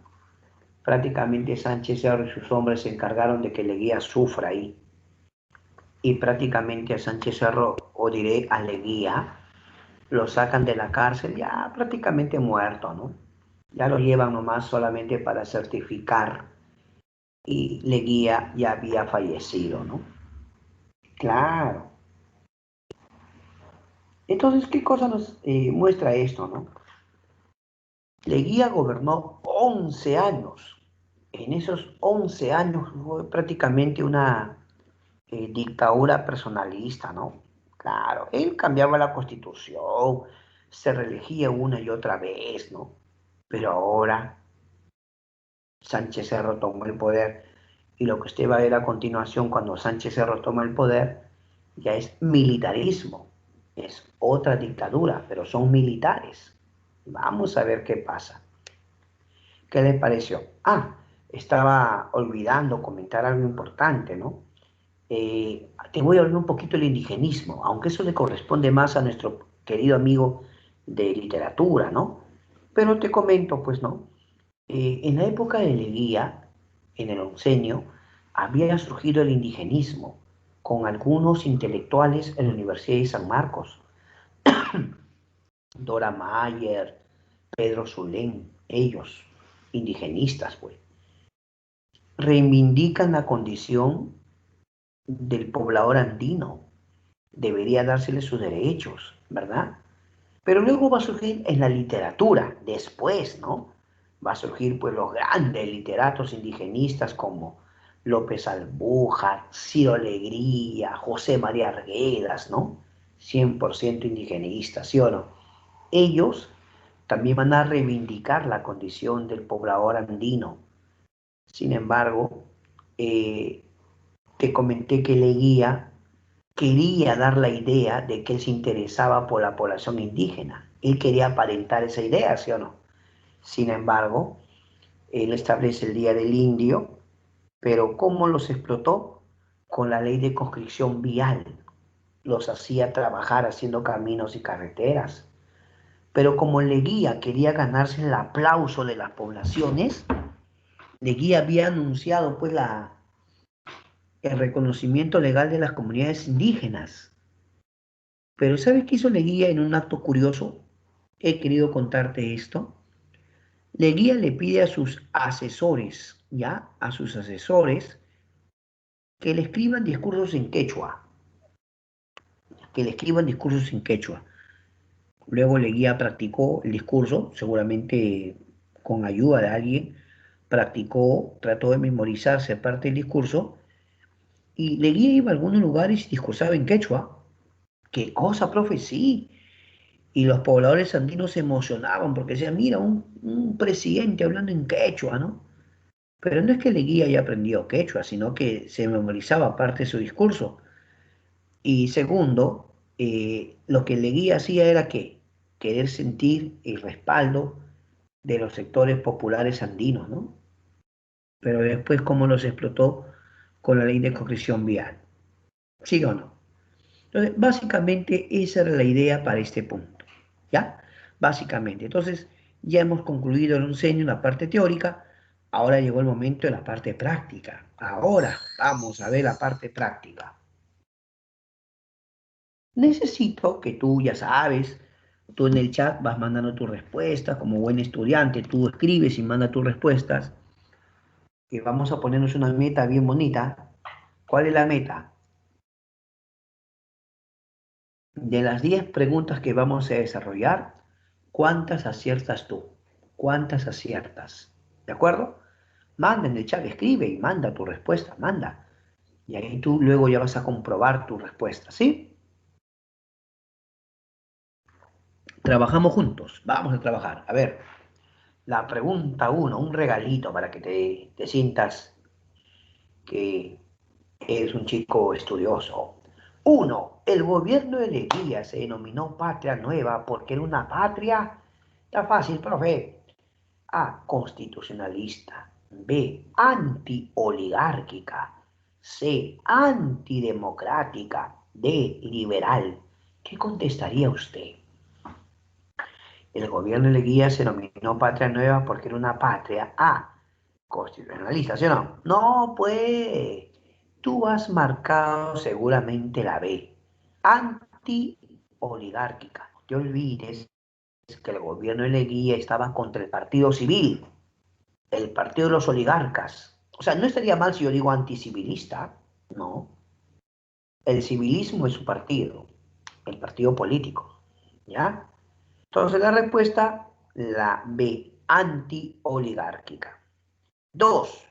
Prácticamente Sánchez Cerro y sus hombres se encargaron de que Leguía sufra ahí. Y prácticamente a Sánchez Cerro, o diré a Leguía, lo sacan de la cárcel ya prácticamente muerto, ¿no? Ya lo llevan nomás solamente para certificar y Leguía ya había fallecido, ¿no? Claro. Entonces, ¿qué cosa nos muestra esto, no? Leguía gobernó 11 años. En esos 11 años fue prácticamente una dictadura personalista, ¿no? Claro, él cambiaba la constitución, se reelegía una y otra vez, ¿no? Pero ahora Sánchez Cerro tomó el poder y lo que usted va a ver a continuación cuando Sánchez Cerro toma el poder ya es militarismo, es otra dictadura, pero son militares. Vamos a ver qué pasa. ¿Qué le pareció? Ah, estaba olvidando comentar algo importante, ¿no? Te voy a hablar un poquito del indigenismo, aunque eso le corresponde más a nuestro querido amigo de literatura, ¿no? Pero te comento, pues, ¿no? En la época de Leguía, en el oncenio, había surgido el indigenismo con algunos intelectuales en la Universidad de San Marcos, Dora Mayer, Pedro Zulén, ellos, indigenistas, pues, reivindican la condición del poblador andino, debería dársele sus derechos, ¿verdad? Pero luego va a surgir en la literatura, después, ¿no? Va a surgir pues los grandes literatos indigenistas como López Albújar, Ciro Alegría, José María Arguedas, ¿no? 100% indigenistas, ¿sí o no? Ellos también van a reivindicar la condición del poblador andino. Sin embargo, eh, te comenté que Leguía quería dar la idea de que él se interesaba por la población indígena. Él quería aparentar esa idea, ¿sí o no? Sin embargo, él establece el Día del Indio, pero ¿cómo los explotó? Con la ley de conscripción vial. Los hacía trabajar haciendo caminos y carreteras. Pero como Leguía quería ganarse el aplauso de las poblaciones, Leguía había anunciado pues el reconocimiento legal de las comunidades indígenas. Pero ¿sabes qué hizo Leguía en un acto curioso? He querido contarte esto. Leguía le pide a sus asesores, ¿ya? A sus asesores, que le escriban discursos en quechua, que le escriban discursos en quechua. Luego Leguía practicó el discurso, seguramente con ayuda de alguien, practicó, trató de memorizarse parte del discurso, y Leguía iba a algunos lugares y discursaba en quechua. ¿Qué cosa, profe? Sí. Y los pobladores andinos se emocionaban porque decían, mira, un presidente hablando en quechua, ¿no? Pero no es que Leguía haya aprendido quechua, sino que se memorizaba parte de su discurso. Y segundo, lo que Leguía hacía era que querer sentir el respaldo de los sectores populares andinos, ¿no? Pero después, ¿cómo los explotó con la ley de concreción vial? ¿Sí o no? Entonces, básicamente esa era la idea para este punto, ¿ya? Básicamente. Entonces, ya hemos concluido el oncenio, la parte teórica, ahora llegó el momento de la parte práctica. Ahora vamos a ver la parte práctica. Necesito que tú, ya sabes, tú en el chat vas mandando tus respuestas, como buen estudiante, tú escribes y mandas tus respuestas, y vamos a ponernos una meta bien bonita. ¿Cuál es la meta? De las 10 preguntas que vamos a desarrollar, ¿cuántas aciertas tú? ¿Cuántas aciertas? ¿De acuerdo? Manda en el chat, escribe y manda tu respuesta, manda. Y ahí tú luego ya vas a comprobar tu respuesta, ¿sí? Trabajamos juntos, vamos a trabajar. A ver, la pregunta uno, un regalito para que te sientas que Es un chico estudioso. Uno, el gobierno de Leguía se denominó Patria Nueva porque era una patria. Está fácil, profe. A, constitucionalista. B, antioligárquica. C, antidemocrática. D, liberal. ¿Qué contestaría usted? El gobierno de Leguía se denominó Patria Nueva porque era una patria. A, constitucionalista, ¿sí o no? No, pues, tú has marcado seguramente la B, anti-oligárquica. No te olvides que el gobierno de Leguía estaba contra el partido civil, el partido de los oligarcas. O sea, no estaría mal si yo digo anticivilista, no. El civilismo es su partido, el partido político, ¿ya? Entonces la respuesta, la B, anti-oligárquica. Dos,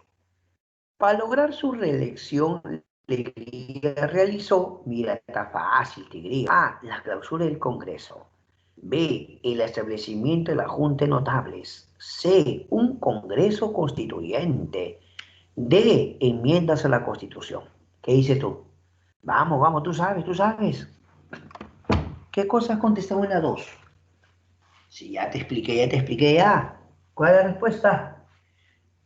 para lograr su reelección, Leguía realizó, mira, está fácil, Tigrillo. A, la clausura del Congreso. B, el establecimiento de la Junta de Notables. C, un Congreso Constituyente. D, enmiendas a la Constitución. ¿Qué dices tú? Vamos, vamos, tú sabes, tú sabes. ¿Qué cosas contestamos en la 2? Si ya te expliqué, ya te expliqué ya. ¿Cuál es la respuesta?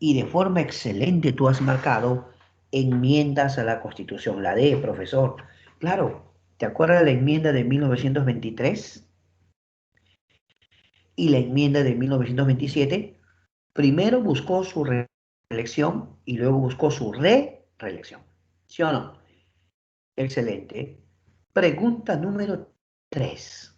Y de forma excelente tú has marcado enmiendas a la Constitución, la D, profesor. Claro, ¿te acuerdas de la enmienda de 1923 y la enmienda de 1927? Primero buscó su reelección y luego buscó su reelección. ¿Sí o no? Excelente. Pregunta número 3.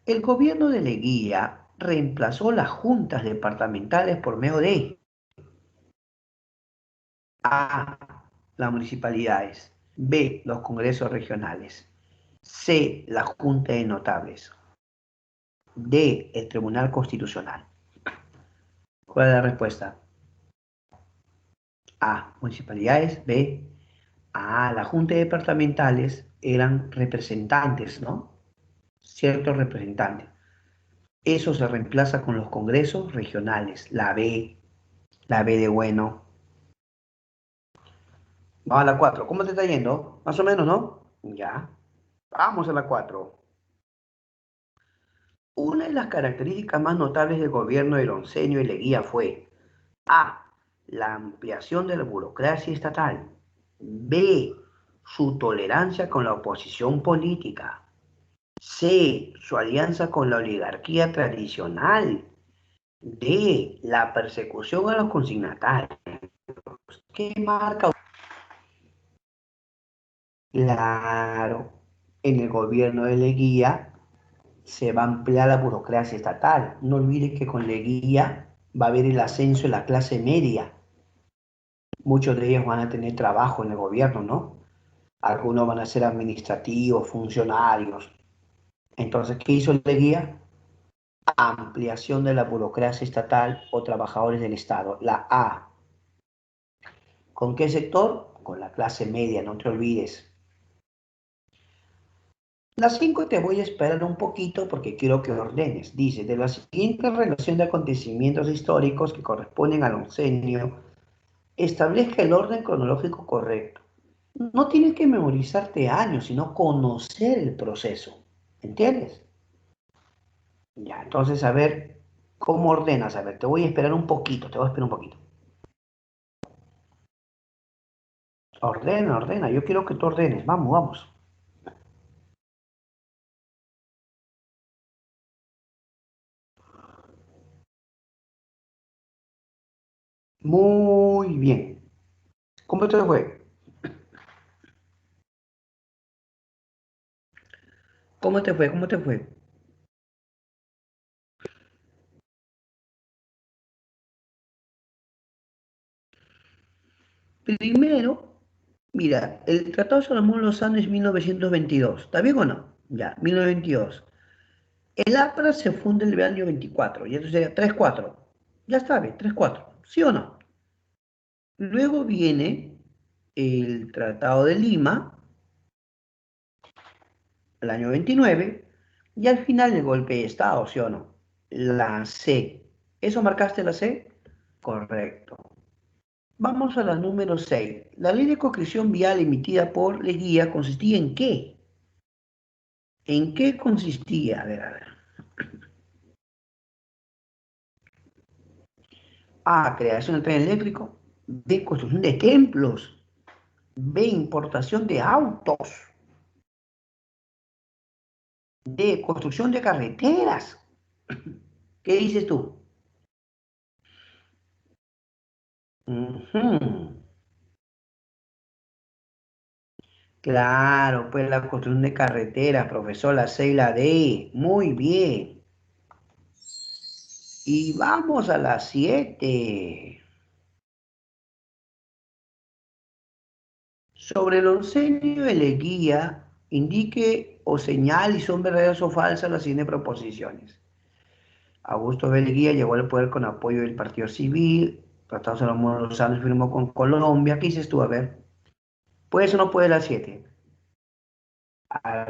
El gobierno de Leguía reemplazó las juntas departamentales por medio de A, las municipalidades. B, los congresos regionales. C, la Junta de Notables. D, el Tribunal Constitucional. ¿Cuál es la respuesta? A, municipalidades. B, A, la Junta de Departamentales eran representantes, ¿no? Ciertos representantes. Eso se reemplaza con los congresos regionales. La B de bueno. Vamos a la 4. ¿Cómo te está yendo? Más o menos, ¿no? Ya. Vamos a la 4. Una de las características más notables del gobierno de Lonceño y Leguía fue A, la ampliación de la burocracia estatal. B, su tolerancia con la oposición política. C, su alianza con la oligarquía tradicional. D, la persecución a los consignatarios. ¿Qué marca? Claro, en el gobierno de Leguía se va a ampliar la burocracia estatal. No olvides que con Leguía va a haber el ascenso de la clase media. Muchos de ellos van a tener trabajo en el gobierno, ¿no? Algunos van a ser administrativos, funcionarios. Entonces, ¿qué hizo Leguía? Ampliación de la burocracia estatal o trabajadores del Estado. La A. ¿Con qué sector? Con la clase media, no te olvides. Las 5 te voy a esperar un poquito porque quiero que ordenes. Dice, de la siguiente relación de acontecimientos históricos que corresponden al oncenio, establezca el orden cronológico correcto. No tienes que memorizarte años, sino conocer el proceso. ¿Entiendes? Ya, entonces, a ver, ¿cómo ordenas? A ver, te voy a esperar un poquito, te voy a esperar un poquito. Ordena, ordena, yo quiero que tú ordenes. Vamos, vamos. Muy bien. ¿Cómo te fue? ¿Cómo te fue? ¿Cómo te fue? Primero, mira, el Tratado de Salomón Lozano es 1922. ¿Está bien o no? Ya, 1922. El APRA se funda el año 24, y eso sería 3-4. Ya está bien, 3-4. ¿Sí o no? Luego viene el Tratado de Lima, el año 29, y al final el golpe de Estado, ¿sí o no? La C. ¿Eso marcaste la C? Correcto. Vamos a la número 6. La ley de construcción vial emitida por Leguía consistía ¿en qué? ¿En qué consistía? A ver, a ver. A, creación de tren eléctrico. B, construcción de templos. B, importación de autos. D, construcción de carreteras. ¿Qué dices tú? Ujú. Claro, pues la construcción de carreteras, profesor, la C y la D. Muy bien. Y vamos a las 7. Sobre el oncenio de Leguía, indique o señale si son verdaderas o falsas las siguientes proposiciones. Augusto B. Leguía llegó al poder con apoyo del Partido Civil, Tratado de Lozano firmó con Colombia. ¿Qué dices tú? A ver, ¿puedes o no puedes las 7?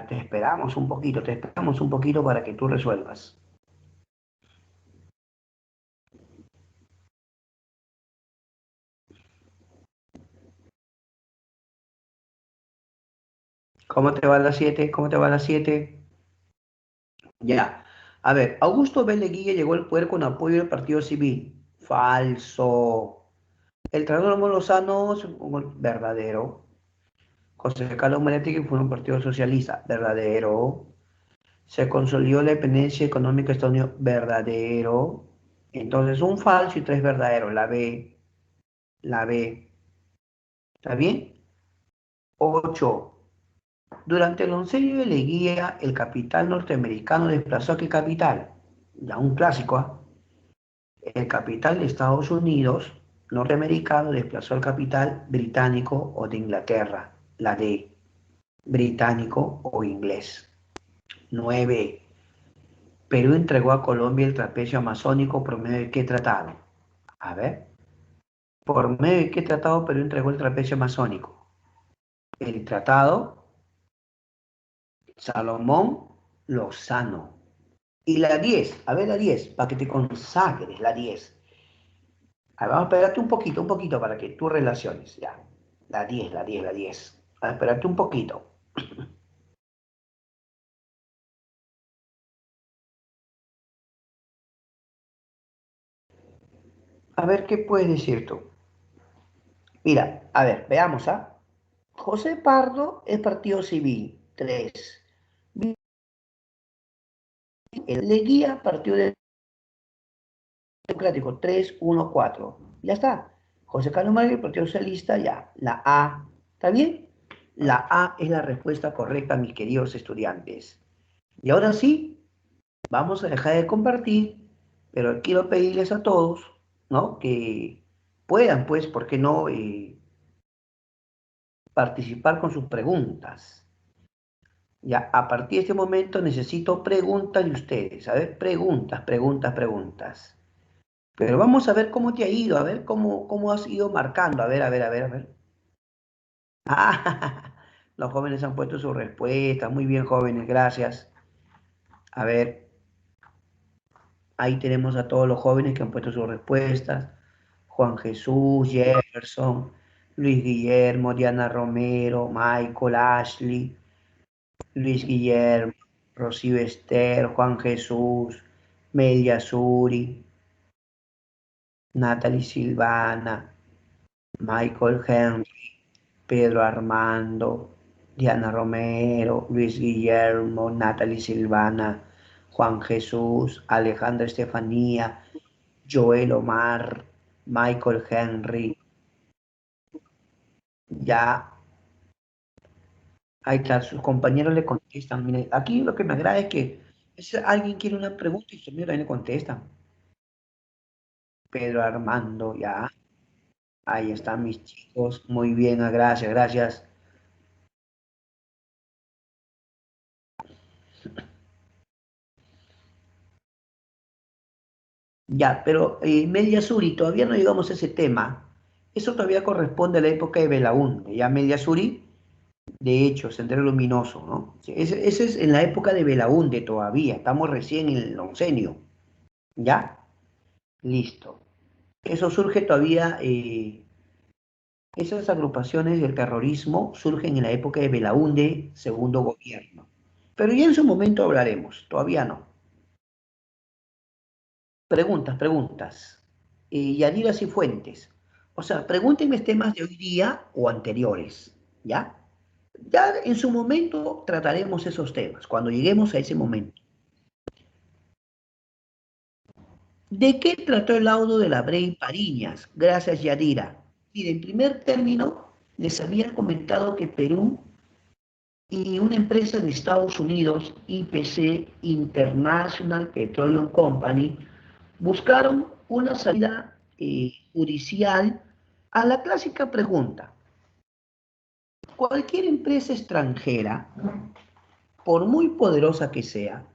Te esperamos un poquito para que tú resuelvas. ¿Cómo te va las 7? ¿Cómo te va las 7? Ya. A ver, Augusto B. Leguía llegó al poder con apoyo del Partido Civil. Falso. El Tratado de Lozano es verdadero. José Carlos Manetti fue un partido socialista. Verdadero. Se consolidó la dependencia económica de Estados Unidos. Verdadero. Entonces, un falso y tres verdaderos. La B. La B. ¿Está bien? 8. Durante el oncenio de Leguía, el capital norteamericano desplazó a qué capital. Ya un clásico, ¿ah? El capital de Estados Unidos norteamericano desplazó al capital británico o de Inglaterra. La D. Británico o inglés. 9. Perú entregó a Colombia el trapecio amazónico por medio de qué tratado. A ver. ¿Por medio de qué tratado Perú entregó el trapecio amazónico? El tratado Salomón Lozano. Y la 10, a ver la 10, para que te consagres la 10. A ver, vamos a esperarte un poquito para que tú relaciones, ya. La 10, la 10, la 10. A ver, esperarte un poquito. A ver qué puedes decir tú. Mira, a ver, veamos, ¿ah? José Pardo es partido civil, 3. El Leguía, partido democrático, 3, 1, 4. Ya está. José Carlos Martí, partido socialista, ya. La A, ¿está bien? La A es la respuesta correcta, mis queridos estudiantes. Y ahora sí, vamos a dejar de compartir, pero quiero pedirles a todos, ¿no? Que puedan, pues, ¿por qué no? Participar con sus preguntas. Ya, a partir de este momento necesito preguntas de ustedes. A ver, preguntas, preguntas, preguntas. Pero vamos a ver cómo te ha ido, a ver cómo has ido marcando. A ver, a ver, a ver, a ver. Ah, los jóvenes han puesto sus respuestas. Muy bien, jóvenes, gracias. A ver, ahí tenemos a todos los jóvenes que han puesto sus respuestas. Juan Jesús, Jefferson, Luis Guillermo, Diana Romero, Michael, Ashley, Luis Guillermo, Rocío Esther, Juan Jesús, Media Suri, Natalie Silvana, Michael Henry, Pedro Armando, Diana Romero, Luis Guillermo, Natalie Silvana, Juan Jesús, Alejandra Estefanía, Joel Omar, Michael Henry, ya, ahí está, sus compañeros le contestan. Mire, aquí lo que me agrada es que alguien quiere una pregunta y sus amigos también le contestan. Pedro Armando, ya, ahí están mis chicos, muy bien, gracias, gracias. Ya, pero Media Suri, todavía no llegamos a ese tema. Eso todavía corresponde a la época de Belaúnde. Ya Media Suri, de hecho, Sendero Luminoso, ¿no? Sí, ese es en la época de Belaúnde todavía. Estamos recién en el oncenio. ¿Ya? Listo. Eso surge todavía. Esas agrupaciones del terrorismo surgen en la época de Belaúnde, segundo gobierno. Pero ya en su momento hablaremos, todavía no. Preguntas, preguntas. Yadira Cifuentes. O sea, pregúntenme temas de hoy día o anteriores, ¿ya? Ya en su momento trataremos esos temas, cuando lleguemos a ese momento. ¿De qué trató el laudo de la Brey Pariñas? Gracias, Yadira. Mire, en primer término, les había comentado que Perú y una empresa de Estados Unidos, IPC, International Petroleum Company, buscaron una salida judicial a la clásica pregunta. Cualquier empresa extranjera, por muy poderosa que sea,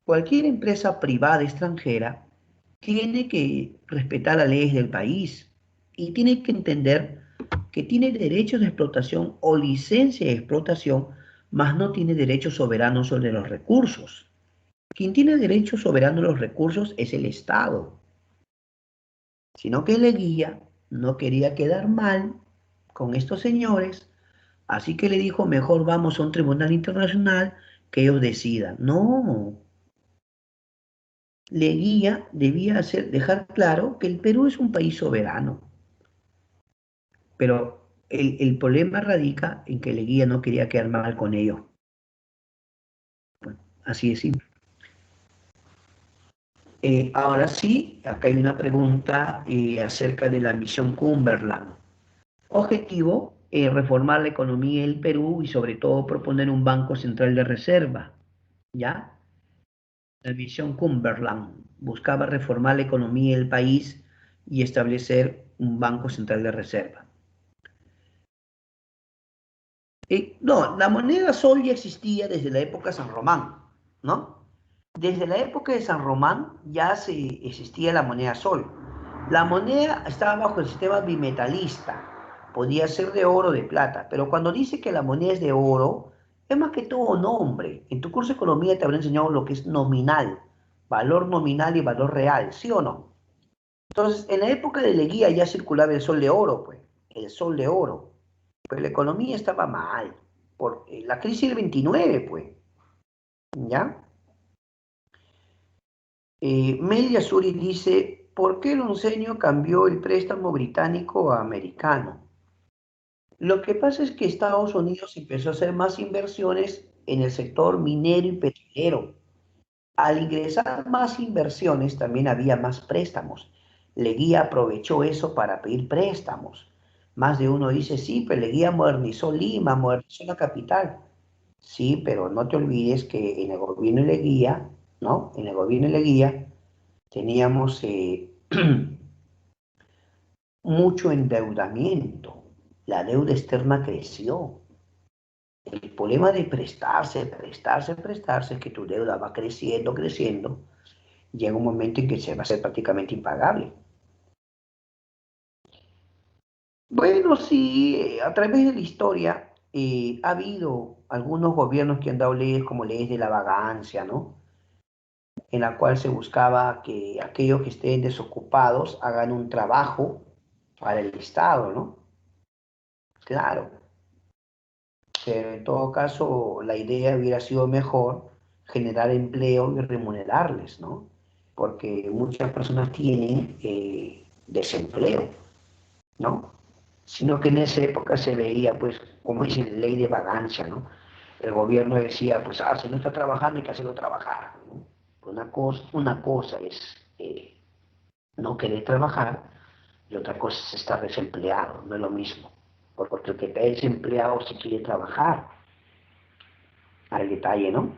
cualquier empresa privada extranjera tiene que respetar las leyes del país y tiene que entender que tiene derechos de explotación o licencia de explotación, mas no tiene derechos soberanos sobre los recursos. Quien tiene derecho soberano a los recursos es el Estado, sino que Leguía no quería quedar mal con estos señores, así que le dijo, mejor vamos a un tribunal internacional que ellos decidan. No, Leguía debía dejar claro que el Perú es un país soberano, pero el problema radica en que Leguía no quería quedar mal con ellos. Bueno, así es simple. Ahora sí, acá hay una pregunta acerca de la misión Cumberland. Objetivo, reformar la economía del Perú y sobre todo proponer un banco central de reserva, ¿ya? La misión Cumberland buscaba reformar la economía del país y establecer un banco central de reserva. No, la moneda sol ya existía desde la época de San Román, ¿no? Desde la época de San Román ya existía la moneda sol. La moneda estaba bajo el sistema bimetalista, podía ser de oro o de plata, pero cuando dice que la moneda es de oro, es más que todo nombre. En tu curso de economía te habrá enseñado lo que es nominal, valor nominal y valor real, ¿sí o no? Entonces, en la época de Leguía ya circulaba el sol de oro, pues, el sol de oro. Pero la economía estaba mal, por la crisis del 29, pues, ¿ya? Mel Yasuri dice, ¿por qué el onceño cambió el préstamo británico a americano? Lo que pasa es que Estados Unidos empezó a hacer más inversiones en el sector minero y petrolero. Al ingresar más inversiones, también había más préstamos. Leguía aprovechó eso para pedir préstamos. Más de uno dice, sí, pero Leguía modernizó Lima, modernizó la capital. Sí, pero no te olvides que en el gobierno de Leguía, ¿no? En el gobierno de Leguía teníamos mucho endeudamiento. La deuda externa creció. El problema de prestarse, es que tu deuda va creciendo, creciendo. Llega un momento en que se va a hacer prácticamente impagable. Bueno, sí, a través de la historia ha habido algunos gobiernos que han dado leyes como leyes de la vagancia, ¿no? En la cual se buscaba que aquellos que estén desocupados hagan un trabajo para el Estado, ¿no? Claro, pero en todo caso la idea hubiera sido mejor generar empleo y remunerarles, ¿no? Porque muchas personas tienen desempleo, ¿no? Sino que en esa época se veía, pues, como dicen, ley de vagancia, ¿no? El gobierno decía, pues, si no está trabajando hay que hacerlo trabajar, ¿no? Una cosa es no querer trabajar y otra cosa es estar desempleado, no es lo mismo. Porque el que está desempleado sí quiere trabajar, al detalle, ¿no?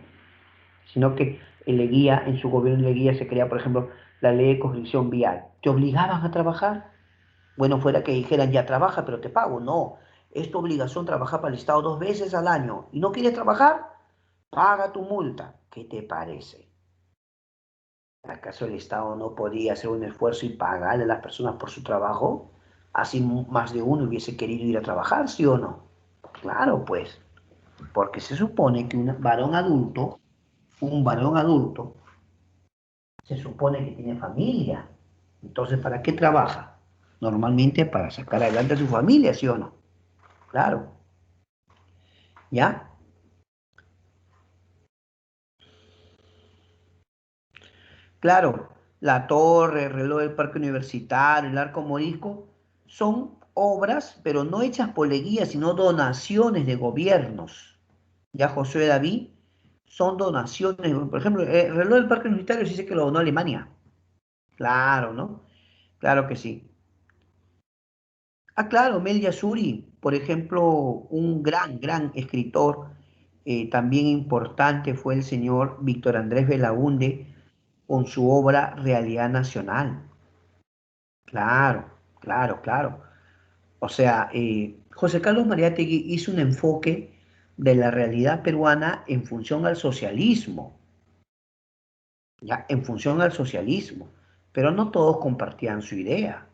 Sino que en Leguía, en su gobierno de Leguía se crea, por ejemplo, la ley de construcción vial. ¿Te obligaban a trabajar? Bueno, fuera que dijeran, ya trabaja, pero te pago. No, es tu obligación trabajar para el Estado 2 veces al año. ¿Y no quieres trabajar? Paga tu multa. ¿Qué te parece? ¿Acaso el Estado no podía hacer un esfuerzo y pagarle a las personas por su trabajo? Así más de uno hubiese querido ir a trabajar, ¿sí o no? Claro, pues, porque se supone que un varón adulto, se supone que tiene familia. Entonces, ¿para qué trabaja? normalmente para sacar adelante a su familia, ¿sí o no? Claro, ¿ya? Claro, la torre, el reloj del Parque Universitario, el Arco Morisco, son obras, pero no hechas por Leguía, sino donaciones de gobiernos. Ya José David, son donaciones. Por ejemplo, el reloj del Parque Universitario sí dice que lo donó Alemania. Claro, ¿no? Claro que sí. Ah, claro, Mel Yasuri, por ejemplo, un gran escritor, también importante fue el señor Víctor Andrés Belaúnde con su obra Realidad Nacional. Claro, claro. O sea, José Carlos Mariátegui hizo un enfoque de la realidad peruana en función al socialismo, ya, en función al socialismo, pero no todos compartían su idea.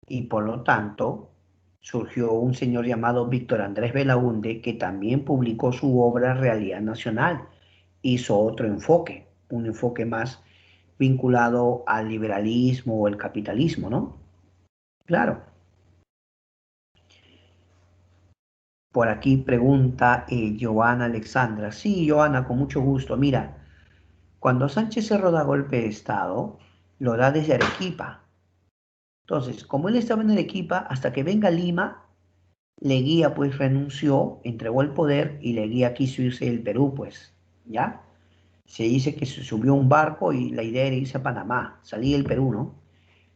Y por lo tanto surgió un señor llamado Víctor Andrés Belaúnde que también publicó su obra Realidad Nacional. Hizo otro enfoque, un enfoque más vinculado al liberalismo o el capitalismo, ¿no? Claro. Por aquí pregunta Joana Alexandra. Sí, Joana, con mucho gusto. Mira, cuando Sánchez Cerro da golpe de Estado, lo da desde Arequipa. Entonces, como él estaba en Arequipa, hasta que venga Lima, Leguía pues renunció, entregó el poder y Leguía quiso irse del Perú, pues, ¿ya? Se dice que se subió a un barco y la idea era irse a Panamá, salir del Perú, ¿no?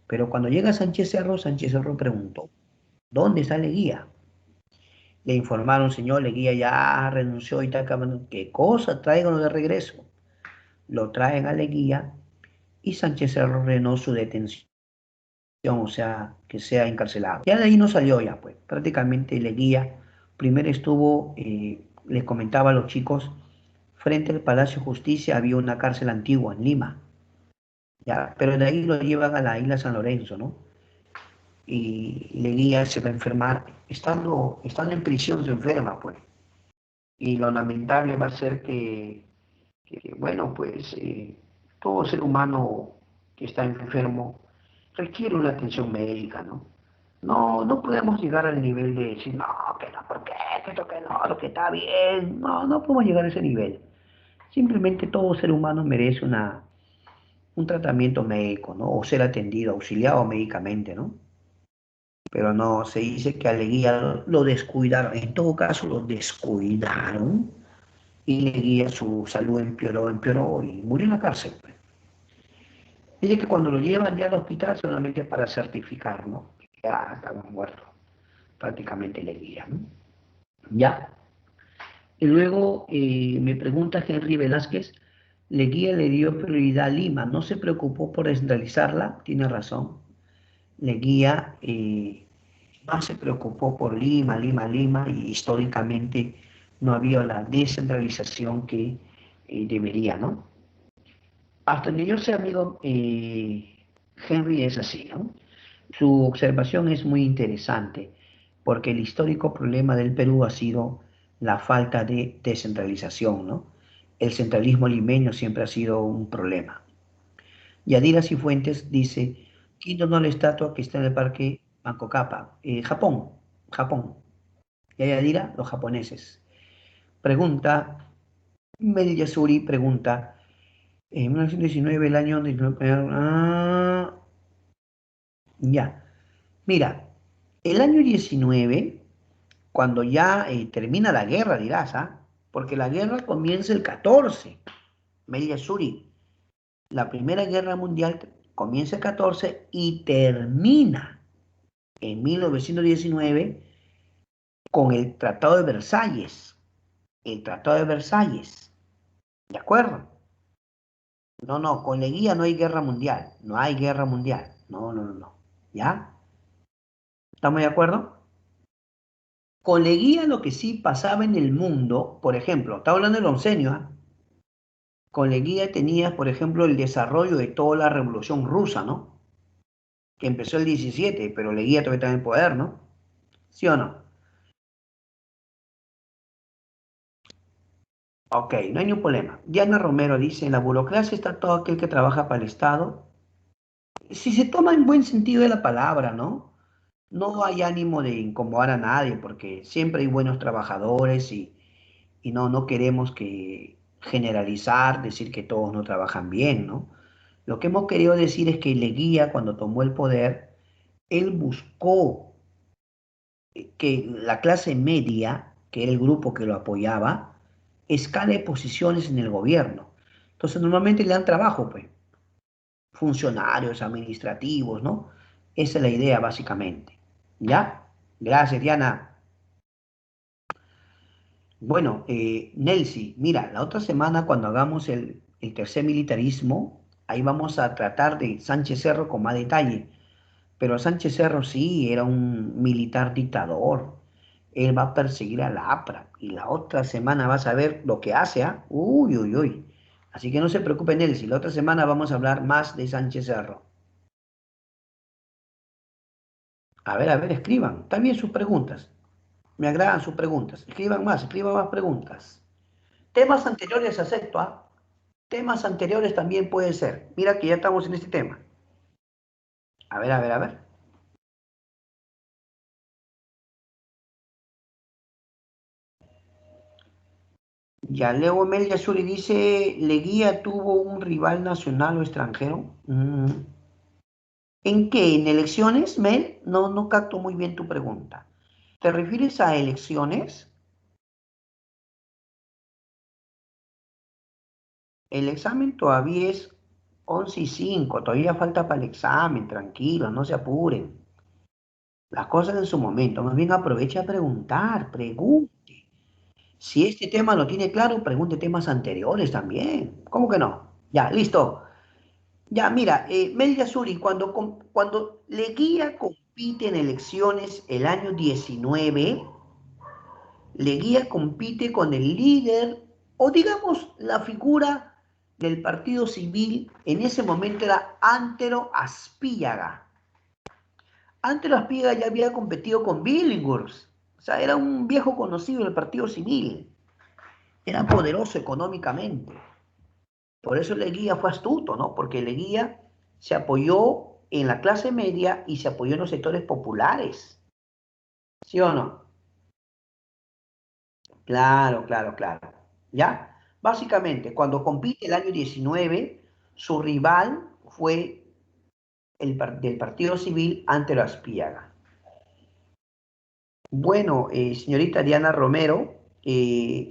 Pero cuando llega Sánchez Cerro preguntó, ¿dónde está Leguía? Le informaron, señor Leguía ya renunció y tal, cabrón. ¿Qué cosa? Tráiganlo de regreso. Lo traen a Leguía y Sánchez Cerro ordenó su detención, o sea, que sea encarcelado. Ya de ahí no salió ya, pues. Prácticamente Leguía primero estuvo, les comentaba a los chicos, frente al Palacio de Justicia había una cárcel antigua en Lima, ya, pero de ahí lo llevan a la isla San Lorenzo, ¿no? Y Leguía se va a enfermar, estando en prisión se enferma, pues. Y lo lamentable va a ser bueno, pues todo ser humano que está enfermo requiere una atención médica, ¿no? No podemos llegar al nivel de decir, no, que no, ¿por qué? Que esto que no, lo que está bien. No podemos llegar a ese nivel. Simplemente todo ser humano merece un tratamiento médico, ¿no? O ser atendido, auxiliado médicamente, ¿no? Pero no, se dice que a Leguía lo descuidaron, en todo caso lo descuidaron y Leguía su salud empeoró y murió en la cárcel, pues. Dice que cuando lo llevan ya al hospital solamente para certificar, ¿no? Ya estaba muerto, prácticamente Leguía, ¿no? Ya. Y luego me pregunta Henry Velázquez, Leguía le dio prioridad a Lima, no se preocupó por descentralizarla, tiene razón. Leguía más se preocupó por Lima, y históricamente no había la descentralización que debería, ¿no? Hasta donde yo sé, amigo, Henry es así, ¿no? Su observación es muy interesante, porque el histórico problema del Perú ha sido la falta de descentralización, ¿no? El centralismo limeño siempre ha sido un problema. Yadira Cifuentes dice, ¿quién donó la estatua que está en el parque Mancocapa? Japón. Y Yadira, los japoneses. Pregunta, Mel Yasuri pregunta, en 1919, el año donde... ya. Mira, el año 19, cuando ya termina la guerra, dirás, ¿ah? Porque la guerra comienza el 14, Mel Yasuri. La Primera Guerra Mundial comienza el 14 y termina en 1919 con el Tratado de Versalles. El Tratado de Versalles, ¿de acuerdo? No, con Leguía no hay guerra mundial, no hay guerra mundial. No. ¿Ya? ¿Estamos de acuerdo? Con Leguía lo que sí pasaba en el mundo, por ejemplo, está hablando del oncenio, ¿ah? Con Leguía tenías, por ejemplo, el desarrollo de toda la revolución rusa, ¿no? Que empezó el 17, pero Leguía todavía está en el poder, ¿no? ¿Sí o no? Ok, no hay ningún problema. Diana Romero dice, en la burocracia está todo aquel que trabaja para el Estado si se toma en buen sentido de la palabra, ¿no? No hay ánimo de incomodar a nadie, porque siempre hay buenos trabajadores y no queremos que generalizar, decir que todos no trabajan bien, ¿no? Lo que hemos querido decir es que Leguía, cuando tomó el poder, él buscó que la clase media, que era el grupo que lo apoyaba, escale posiciones en el gobierno. Entonces, normalmente le dan trabajo, pues, funcionarios administrativos, ¿no? Esa es la idea, básicamente. ¿Ya? Gracias, Diana. Bueno, Nelsi, mira, la otra semana cuando hagamos el tercer militarismo, ahí vamos a tratar de Sánchez Cerro con más detalle. Pero Sánchez Cerro sí era un militar dictador. Él va a perseguir a la APRA y la otra semana vas a ver lo que hace, ¿ah? Uy, uy, uy. Así que no se preocupen, Nelsi. La otra semana vamos a hablar más de Sánchez Cerro. A ver, escriban. También sus preguntas. Me agradan sus preguntas. Escriban más preguntas. Temas anteriores acepto, ¿ah? Temas anteriores también puede ser. Mira que ya estamos en este tema. A ver, a ver, a ver. Ya Leo Mel Yasuri dice, ¿Leguía tuvo un rival nacional o extranjero? ¿En qué? ¿En elecciones, Mel? No capto muy bien tu pregunta. ¿Te refieres a elecciones? El examen todavía es 11:05, todavía falta para el examen, tranquilos, no se apuren. Las cosas en su momento, más bien aproveche a preguntar, pregunte. Si este tema lo tiene claro, pregunte temas anteriores también. ¿Cómo que no? Ya, listo. Ya, mira, Mel Yasuri, cuando Leguía compite en elecciones el año 19, Leguía compite con el líder, o digamos la figura del Partido Civil, en ese momento era Antero Aspíllaga. Antero Aspíllaga ya había competido con Billinghurst, o sea, era un viejo conocido del Partido Civil, era poderoso económicamente. Por eso Leguía fue astuto, ¿no? Porque Leguía se apoyó en la clase media y se apoyó en los sectores populares. ¿Sí o no? Claro, claro, claro. ¿Ya? Básicamente, cuando compite el año 19, su rival fue del Partido Civil Antero Aspíaga. Bueno, señorita Diana Romero,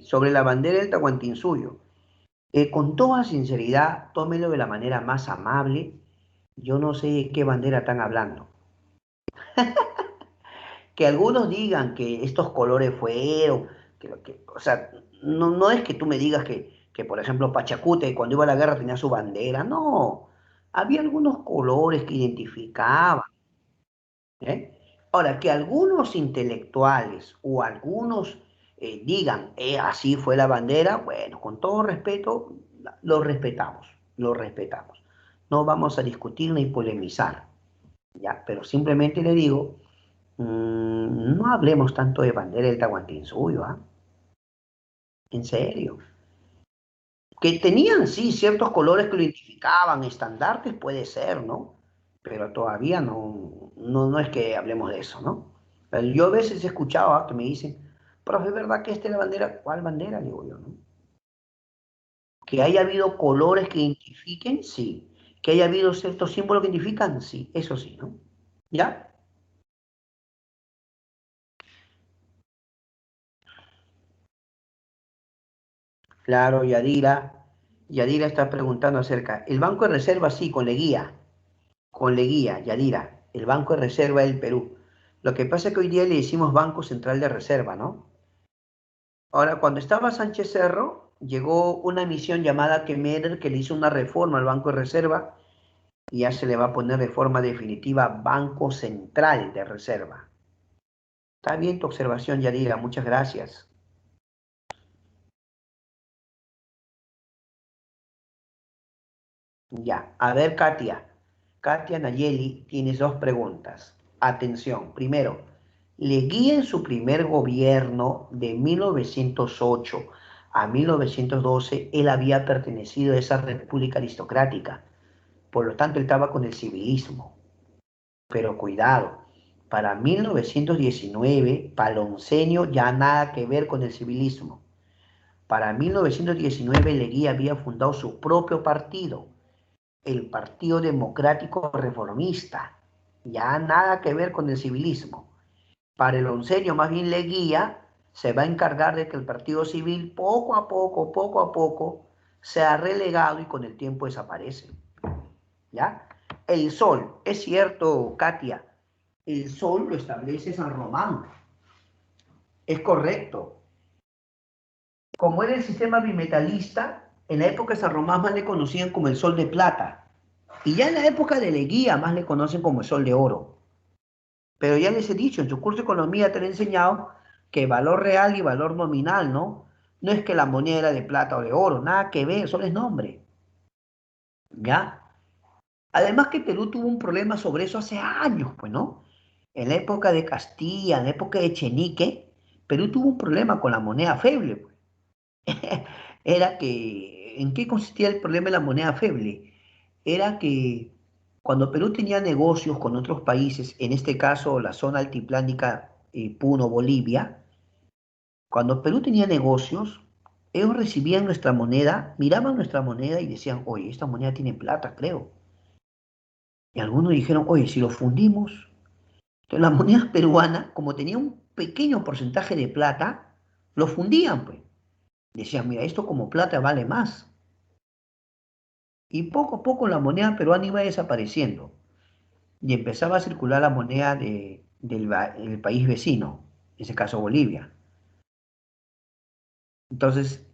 sobre la bandera del Tahuantinsuyo, con toda sinceridad, tómelo de la manera más amable. Yo no sé de qué bandera están hablando. Que algunos digan que estos colores fueron, o sea, no es que tú me digas que, por ejemplo, Pachacute cuando iba a la guerra tenía su bandera, no, había algunos colores que identificaban, ¿eh? Ahora, que algunos intelectuales o algunos digan, así fue la bandera, bueno, con todo respeto, lo respetamos, lo respetamos. No vamos a discutir ni polemizar, ¿ya? Pero simplemente le digo no hablemos tanto de bandera del Tahuantinsuyo, ¿ah? En serio. Que tenían, sí, ciertos colores que lo identificaban, estandartes, puede ser, ¿no? Pero todavía no es que hablemos de eso, ¿no? Yo a veces he escuchado que me dicen, profe, ¿es verdad que esta es la bandera? ¿Cuál bandera? Digo yo, ¿no? Que haya habido colores que identifiquen, sí. Que haya habido ciertos símbolos que identifican, sí, eso sí, ¿no? ¿Ya? Claro, Yadira. Yadira está preguntando acerca. El Banco de Reserva, sí, con Leguía, Yadira, el Banco de Reserva del Perú. Lo que pasa es que hoy día le decimos Banco Central de Reserva, ¿no? Ahora, cuando estaba Sánchez Cerro, llegó una misión llamada Kemerer que le hizo una reforma al Banco de Reserva y ya se le va a poner de forma definitiva Banco Central de Reserva. Está bien tu observación, Yadira, muchas gracias. Ya, a ver, Katia. Katia Nayeli, tienes dos preguntas. Atención. Primero, Leguía en su primer gobierno de 1908 a 1912, él había pertenecido a esa república aristocrática. Por lo tanto, él estaba con el civilismo. Pero cuidado, para 1919, Palonceño ya nada que ver con el civilismo. Para 1919, Leguía había fundado su propio partido, el Partido Democrático Reformista. Ya nada que ver con el civilismo. Para el onceño, más bien Leguía se va a encargar de que el partido civil poco a poco, sea relegado y con el tiempo desaparece. ¿Ya? El sol, es cierto, Katia, el sol lo establece San Román. Es correcto. Como era el sistema bimetalista, en la época de San Román más le conocían como el sol de plata. Y ya en la época de Leguía más le conocen como el sol de oro. Pero ya les he dicho, en su curso de economía te he enseñado que valor real y valor nominal, ¿no? No es que la moneda era de plata o de oro, nada que ver, solo es nombre. ¿Ya? Además que Perú tuvo un problema sobre eso hace años, pues, ¿no? En la época de Castilla, en la época de Chenique, Perú tuvo un problema con la moneda feble, pues. Era que, ¿en qué consistía el problema de la moneda feble? Era que cuando Perú tenía negocios con otros países, en este caso la zona altiplánica Puno, Bolivia, cuando Perú tenía negocios, ellos recibían nuestra moneda, miraban nuestra moneda y decían, oye, esta moneda tiene plata, creo. Y algunos dijeron, oye, si lo fundimos, entonces la moneda peruana, como tenía un pequeño porcentaje de plata, lo fundían, pues. Decían, mira, esto como plata vale más. Y poco a poco la moneda peruana iba desapareciendo y empezaba a circular la moneda del país vecino, en ese caso Bolivia. Entonces,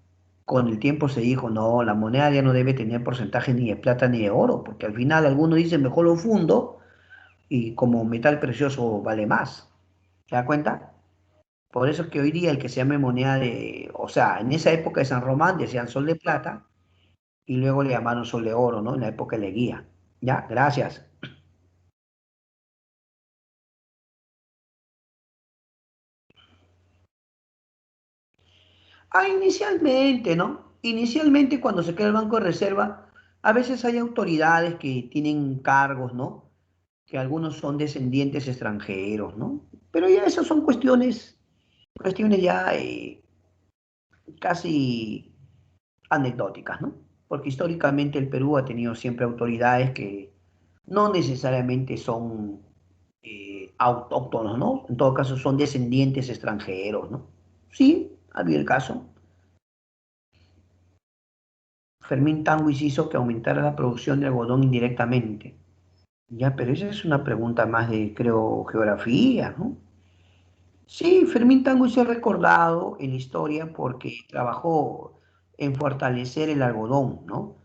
con el tiempo se dijo, no, la moneda ya no debe tener porcentaje ni de plata ni de oro, porque al final algunos dicen, mejor lo fundo y como metal precioso vale más. ¿Te das cuenta? Por eso es que hoy día el que se llame moneda de, o sea, en esa época de San Román decían sol de plata y luego le llamaron sol de oro, ¿no? En la época de Leguía. Ya, gracias. Ah, inicialmente, ¿no? Inicialmente cuando se crea el Banco de Reserva, a veces hay autoridades que tienen cargos, ¿no? Que algunos son descendientes extranjeros, ¿no? Pero ya esas son cuestiones ya casi anecdóticas, ¿no? Porque históricamente el Perú ha tenido siempre autoridades que no necesariamente son autóctonos, ¿no? En todo caso son descendientes extranjeros, ¿no? Sí, ha habido el caso. Fermín Tanguis hizo que aumentara la producción de algodón indirectamente. Ya, pero esa es una pregunta más de, creo, geografía, ¿no? Sí, Fermín Tanguis es recordado en la historia porque trabajó en fortalecer el algodón, ¿no?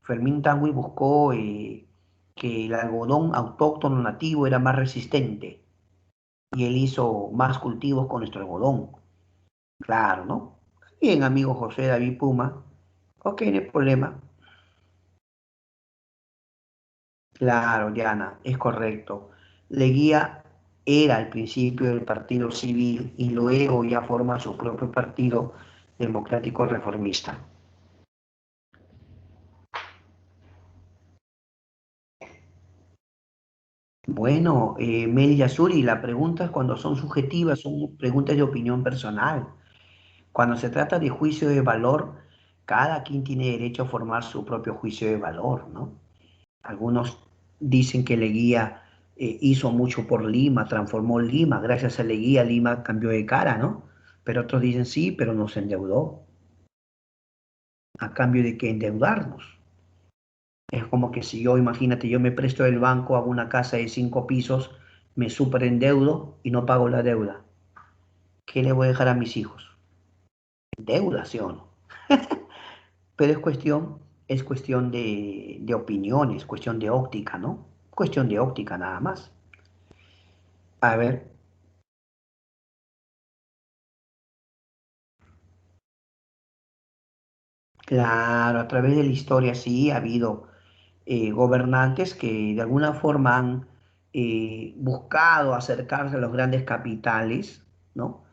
Fermín Tanguis buscó que el algodón autóctono nativo era más resistente y él hizo más cultivos con nuestro algodón. Claro, ¿no? Bien, amigo José David Puma. Ok, no hay problema. Claro, Diana, es correcto. Leguía era al principio del Partido Civil y luego ya forma su propio partido democrático reformista. Bueno, Mel Yasuri, las preguntas cuando son subjetivas son preguntas de opinión personal. Cuando se trata de juicio de valor, cada quien tiene derecho a formar su propio juicio de valor, ¿no? Algunos dicen que Leguía hizo mucho por Lima, transformó Lima, gracias a Leguía Lima cambió de cara, ¿no? Pero otros dicen sí, pero nos endeudó, a cambio de que endeudarnos. Es como que si yo, imagínate, yo me presto del banco, hago una casa de 5 pisos, me superendeudo y no pago la deuda. ¿Qué le voy a dejar a mis hijos? Deuda, ¿sí o no? Pero es cuestión de opiniones, cuestión de óptica, ¿no? Cuestión de óptica nada más. A ver, claro, a través de la historia sí ha habido gobernantes que de alguna forma han buscado acercarse a los grandes capitales, ¿no?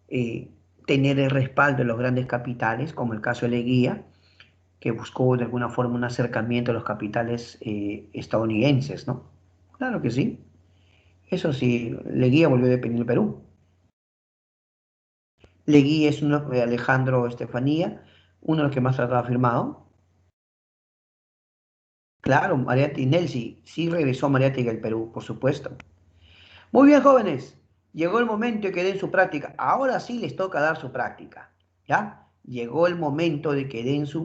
Eh, tener el respaldo de los grandes capitales, como el caso de Leguía, que buscó de alguna forma un acercamiento a los capitales estadounidenses, ¿no? Claro que sí. Eso sí, Leguía volvió a depender del Perú. Leguía es uno de Alejandro Estefanía, uno de los que más trataba firmado. Claro, Mariátegui Nelsi, sí regresó a Mariátegui al Perú, por supuesto. Muy bien, jóvenes. Llegó el momento de que den su práctica. Ahora sí les toca dar su práctica. ¿Ya? Llegó el momento de que den su